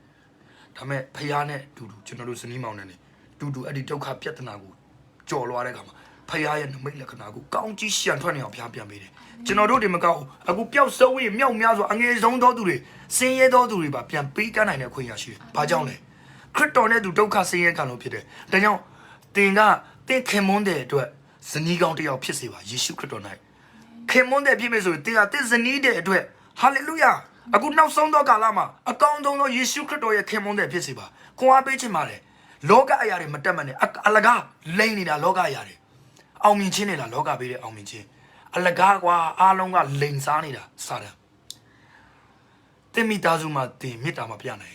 Speaker 1: ဒါမဲ့ဖျားနဲ့တူတူကျွန်တော်တို့ဇနီးမောင်နဲ့တူတူအဲ့ဒီဒုက္ခပြဿနာကိုကြော်လွားတဲ့ခါမှာဖျားရဲ့နမိတ်လက္ခဏာကိုကောင်းကြီးရှံထွက်နေအောင်ဖျားပြန်ပေးတယ်ကျွန်တော်တို့ဒီမကောက်အခုပျောက်ဆုံးရင်မြောက်များဆိုအငယ်ဆုံးသောသူတွေဆင်းရဲသောသူတွေပါပြန်ပေးကမ်းနိုင်တဲ့ခွင့်ရရှိတယ်။ဘာကြောင့်လဲခရစ်တော်နဲ့သူဒုက္ခဆင်းရဲခံလို့ဖြစ်တယ်။ဒါကြောင့်သင်ခင်မွန်းတဲ့အတွက်ဇနီးကောင်းတစ်ယောက်ဖြစ်စေပါယေရှုခရစ်တော်၌ခင်မွန်းတဲ့ဖြစ်မယ်ဆိုရင်သင်ကသင်ဇနီးတဲ့အတွက်ဟာလေလုယာအခုနောက်ဆုံးသောကာလမှာအကောင်းဆုံးသောယေရှုခရစ်တော်ရဲ့ခင်မွန်းတဲ့ဖြစ်စေပါခွန်အားပေးခြင်းပါတယ်လောကအရာတွေမတက်မနဲ့အလကားလိမ့်နေတာလောကအရာတွေအောင်မြင်ခြင်းနေတာလောကပေးတဲ့အောင်မြင်ခြင်းအလကားကွာအားလုံးကလိန်စားနေတာစာတန်တင်မိသားစုမှာတင်မေတ္တာမပြနိုင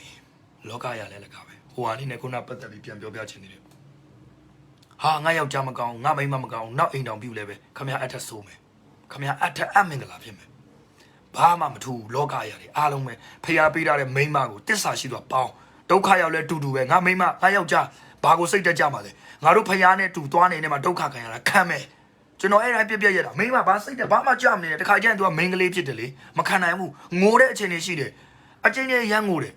Speaker 1: ်လောကရလဲလကားပဲဟိုဟာနေနဲ့ခုနပတ်သက်ပြီးပြန်ပြောပြခြင်းနေတယ်ဟာငါယောက်ျားမကောင်းငါမိန်းမမကောင်းနောက်အိမ်တောင်ပြုတ်လဲပဲခမရအထက်ဆိုးမယ်ခမရအထက်အမင်္ဂလာဖြစ်မယ်ဘာမှမထူလောကရတွေအားလုံးပဲဖျားပေးထားတဲ့မိန်းမကိုတစ္ဆာရှိသွားပေါင်းဒုက္ခရောက်လဲတူတူပဲငါမိန်းမငါယောက်ျားဘာကိုစိတ်တက်ကြမှာလဲငါတို့ဖျားနဲ့တူသွားနေနေမှာဒုက္ခခံရတာခံမယ်ကျွန်တော်အဲ့တိုင်းပြက်ရတာမိန်းမဘာစိတ်တက်ဘာမှကြမနေနဲ့တခါကျရင် तू ကမိန်းကလေးဖြစ်တယ်လေမခံနိုင်ဘူးငိုတဲ့အချိန်တွေရှိတယ်အချင်းချင်းရမ်းငိုတယ်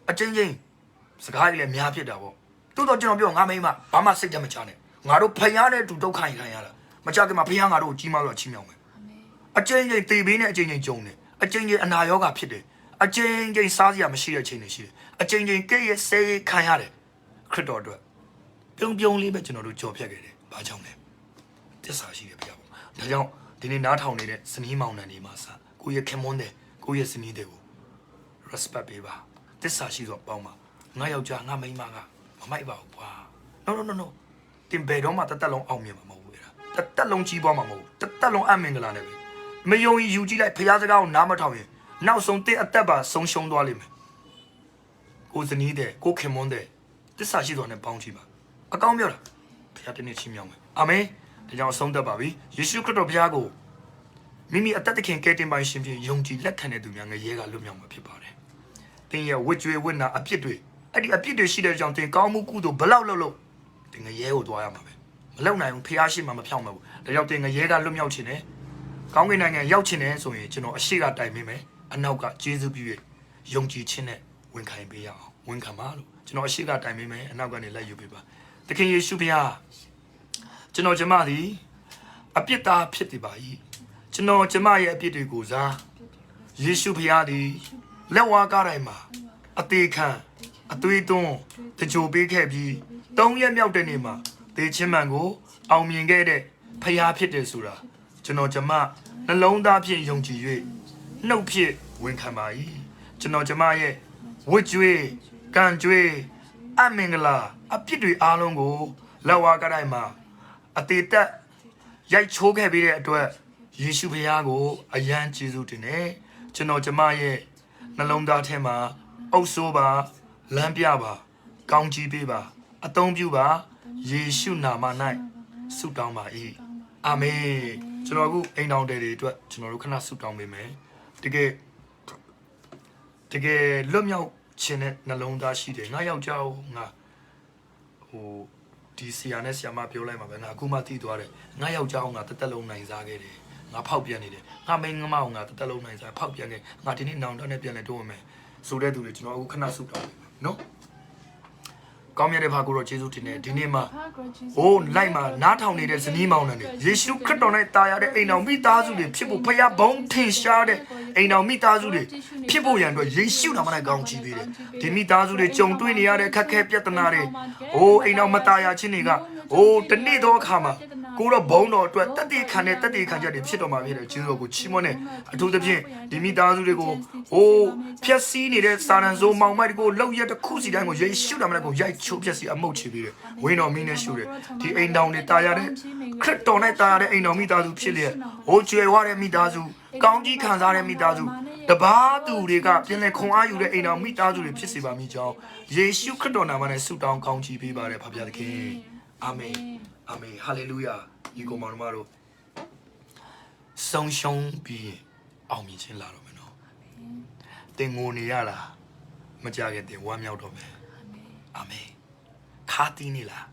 Speaker 1: အချင်းချင်းစကားတွေလည်းများဖြစ်တာပေါ့တိုးတော့ကျွန်တော်ပြောငါမိန်းမဘာမှစိတ်တက်မချနဲ့ငါတို့ဖျားနဲ့တူဒုက္ခခံရတာမကြခင်မှာဖျားငါတို့ကိုကြီးမားလို့ချီးမြှောက်မယ်အချင်းချင်းတေဘေးနဲ့အချင်းချင်းကြုံတယ်အချင်းချင်းအနာရောဂါဖြစ်တယ်အချင်းချင်းစားစရာမရှိတဲ့အချိန်တွေရှိတယ်အချင်းချင်းကဲ့ရဲ့ဆဲခံရတယ်ခရစ်တော်အတွက်ပြုံးလေးပဲကျွန်တော်တို့ကြော်ဖြတ်ခဲ့တယ်ဘာကြောင့်လဲတစ္ဆာရှိတယ်ဗျာပေါ့ဒါကြောင့်ဒီနေ့နားထောင်နေတဲ့စနီးမောင်နှံတွေမှာစကိုယ့်ရဲ့ခင်မွန်းတဲ့ကိုယ့်ရဲ့စနီးတွေကို respect ပေးပါတစ္ဆာရှိတော့ပေါင်းပါငါယောက်ျားငါမိန်းမကမမိုက်ပါဘူးကွာ no တင်ဘယ်တော့မှတသက်လုံးအောင်မြင်မှာမဟုတ်ဘူးအဲ့ဒါတသက်လုံးကြီးပွားမှာမဟုတ်ဘူးတသက်လုံးအမင်္ဂလာနဲ့ပဲမယုံရင်ယူကြည့်လိုက်ဖခင်စကားကိုနားမထောင်ရင်နောက်ဆုံးတဲ့အသက်ပါဆုံးရှုံးသွားလိမ့်မယ်ကိုစနီးတဲ့ကိုခင်မွန်းတဲ့တစ္ဆာရှိတော်နဲ့ပေါင်းကြည့်ပါအကောင်းပြောတာဖခင်တနေ့ချီးမြှောက်မယ်အာမင်ဒါကြောင့်ဆုံးသက်ပါပြီယေရှုခရစ်တော်ဘုရားကိုမိမိအသက်သခင်ကယ်တင်ပိုင်ရှင်ဖြင့်ယုံကြည်လက်ခံတဲ့သူများငရဲကလွတ်မြောက်မှာဖြစ်ပါတယ်။သင်ရဲ့ဝတ်ကြွေးဝတ်နာအပြစ်တွေအဲ့ဒီအပြစ်တွေရှိတဲ့ကြောင့်သင်ကောင်းမှုကုသိုလ်ဘလောက်လုပ်သင်ငရဲကိုသွားရမှာပဲမလုံနိုင်ဘူးဖျားရှိမှမဖြောင်းမှာဘူးဒါကြောင့်သင်ငရဲကလွတ်မြောက်ခြင်းနဲ့ကောင်းကင်နိုင်ငံရောက်ခြင်းနဲ့ဆိုရင်ကျွန်တော်အရှိကတိုင်ပေးမယ်အနောက်ကကျေးဇူးပြု၍ယုံကြည်ခြင်းနဲ့ဝန်ခံပေးရအောင်ဝန်ခံပါလို့ကျွန်တော်အရှိကတိုင်ပေးမယ်အနောက်ကနေလက်ယူပေးပါသခင်ယေရှုဘုရားကျွန်တော်ကျမသည်အပြစ်သားဖြစ်တည်ပါ၏ကျွန်တော်ကျမရဲ့အပြစ်တွေကိုစားယေရှုဘုရားသည်လက်ဝါးကားတိုင်းမှာအသေးခံအသွေးသွန်းတကြိုပေးခဲ့ပြီး3ရက်မြောက်တဲ့နေ့မှာသေခြင်းမှန်ကိုအောင်မြင်ခဲ့တဲ့ဖခင်ဖြစ်တယ်ဆိုတာကျွန်တော်ကျမနှလုံးသားဖြင့်ယုံကြည်၍နှုတ်ဖြင့်ဝန်ခံပါ၏ကျွန်တော်ကျမရဲ့ဝတ်ကြွေးကံကြွေးအမင်္ဂလာအပြစ်တွေအားလုံးကိုလက်ဝါးကားတိုင်းမှာအသေးသက်ရိုက်ချိုးခဲ့ပြီးတဲ့အတွက်ယေရှုဘုရားကိုအယံကျေးဇူးတင်တယ်ကျွန်တော်ကျမရဲ့နှလုံးသားထဲမှာအုပ်ဆိုးပါလမ်းပြပါကောင်းကြီးပေးပါအသုံးပြုပါယေရှုနာမ၌ဆုတောင်းပါ၏အာမင်ကျွန်တော်အခုအိမ်တော်တွေအတွက်ကျွန်တော်တို့ခဏဆုတောင်းပေးမယ်တကယ်လွတ်မြောက်ခြင်းနဲ့နှလုံးသားရှိတယ်ငါယောက်ျားငါဒီဆီယာနဲ့ဆီယာမပြောလိုက်မှာပဲငါအခုမှသိသွားတယ်ငါယောက်ျားငါတသက်လုံးနိုင်စားခဲ့တယ်ငါဖောက်ပြန်နေတယ်ငါမိန်းမအောင်ငါတသက်လုံးနိုင်စားဖောက်ပြန်ခဲ့ငါဒီနေ့နောင်တနဲ့ပြန်လဲတိုးဝင်မယ်ဆိုတဲ့သူတွေကျွန်တော်အခုခဏဆုတောင်းနော်ကောင်းမြတ်တဲ့ဖခင်ကိုတော့ယေရှုတင်တယ်ဒီနေ့မှာလိုက်မှာနားထောင်နေတဲ့ဇနီးမောင်နှံတွေယေရှုခရစ်တော်နဲ့တာယာတဲ့အိမ်တော်မိသားစုတွေဖြစ်ဖို့ဖခင်ဘုံထင်ရှားတဲ့အိမ်တော်မိသားစုတွေဖြစ်ဖို့ရန်အတွက်ယေရှုနာမ၌ကောင်းချီးပေးတယ်ဒီမိသားစုတွေကြုံတွေ့နေရတဲ့ခက်ခဲပြဿနာတွေအိမ်တော်မတာယာခြင်းတွေကတနေ့သောအခါမှာ ကိုတော့ဘုံတော်အတွက်တက်တေခံတဲ့တက်တေခံချက်တွေဖြစ်တော်မှာဖြစ်တယ်ကျေးဇူးတော်ကိုချီးမွမ်းတယ်အထူးသဖြင့်ဒီမိသားစုတွေကိုဖြက်စီးနေတဲ့စာရန်စိုးမောင်မိုက်ကိုလောက်ရက်တစ်ခုစီတိုင်းကိုယေရှုနာမနဲ့ကိုရိုက်ချိုးဖြက်စီအမှုတ်ချပြီးတယ်ဝင်းတော်မင်းနဲ့ရှုတယ်ဒီအိမ်တောင်တွေတာရတဲ့ခရစ်တော်နဲ့တာရတဲ့အိမ်တော်မိသားစုဖြစ်လျက်ဟိုကျွယ်ဝတဲ့မိသားစုကောင်းကြီးခံစားတဲ့မိသားစုတပါးသူတွေကပြင်လည်ခွန်အားယူတဲ့အိမ်တော်မိသားစုတွေဖြစ်စေပါမိကြောင်းယေရှုခရစ်တော်နာမနဲ့ဆုတောင်းကောင်းချီးပေးပါတယ်ဖခင်သခင်အာမင်အာမင်ဟာလေလုယာဒီကောင်မတို့ဆုံးရှုံးပြီးအောင်မြင်ခြင်းလာတော့မယ်နော်တင်ငိုနေရတာမကြခင်တင်ဝမ်းမြောက်တော့မယ်အာမင်ခါတီးနေလား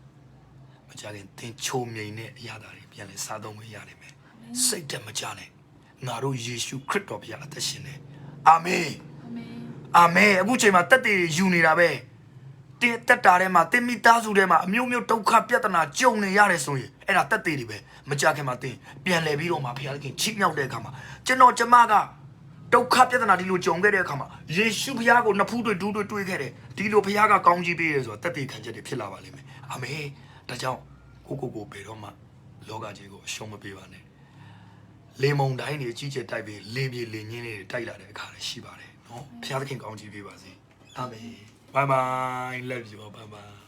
Speaker 1: မကြခင်တင်ချိုမြိန်တဲ့အရာတွေပြန်လဲစားသုံးခွင့်ရနိုင်မယ်စိတ်တက်မကြနဲ့ငါတို့ယေရှုခရစ်တော်ဘုရားအသက်ရှင်နေအာမင်အာမင်အခုချိန်မှာတက်တည်ယူနေတာပဲတင်တက်တာထဲမှာတင်မိသားစုထဲမှာအမျိုးမျိုးဒုက္ခပြဿနာကြုံနေရတယ်ဆိုရင်အဲ့ဒါတက်တည်တွေပဲမကြခင်မှာတင်ပြန်လဲပြီးတော့မှဘုရားခင်ချိမြောက်တဲ့အခါမှာကျွန်တော်ကျမကဒုက္ခပြဿနာဒီလိုကြုံခဲ့တဲ့အခါမှာယေရှုဘုရားကိုနှစ်ဖူးတွေ့ဒူးတွေ့ခဲ့တယ်ဒီလိုဘုရားကကောင်းကြီးပေးရဲဆိုတော့တက်တည်ခံချက်တွေဖြစ်လာပါလိမ့်မယ်အာမင်ဒါကြောင့်ကိုပေတော့မှလောကကြီးကိုအရှုံးမပေးပါနဲ့လေမုန်တိုင်းတွေကြီးကျယ်တိုက်ပြီးလေပြေလေညင်းတွေတိုက်လာတဲ့အခါလည်းရှိပါတယ်နော်ဘုရားသခင်ကောင်းကြီးပေးပါစေအာမင်ဘိုင်ဘိုင် love you bye bye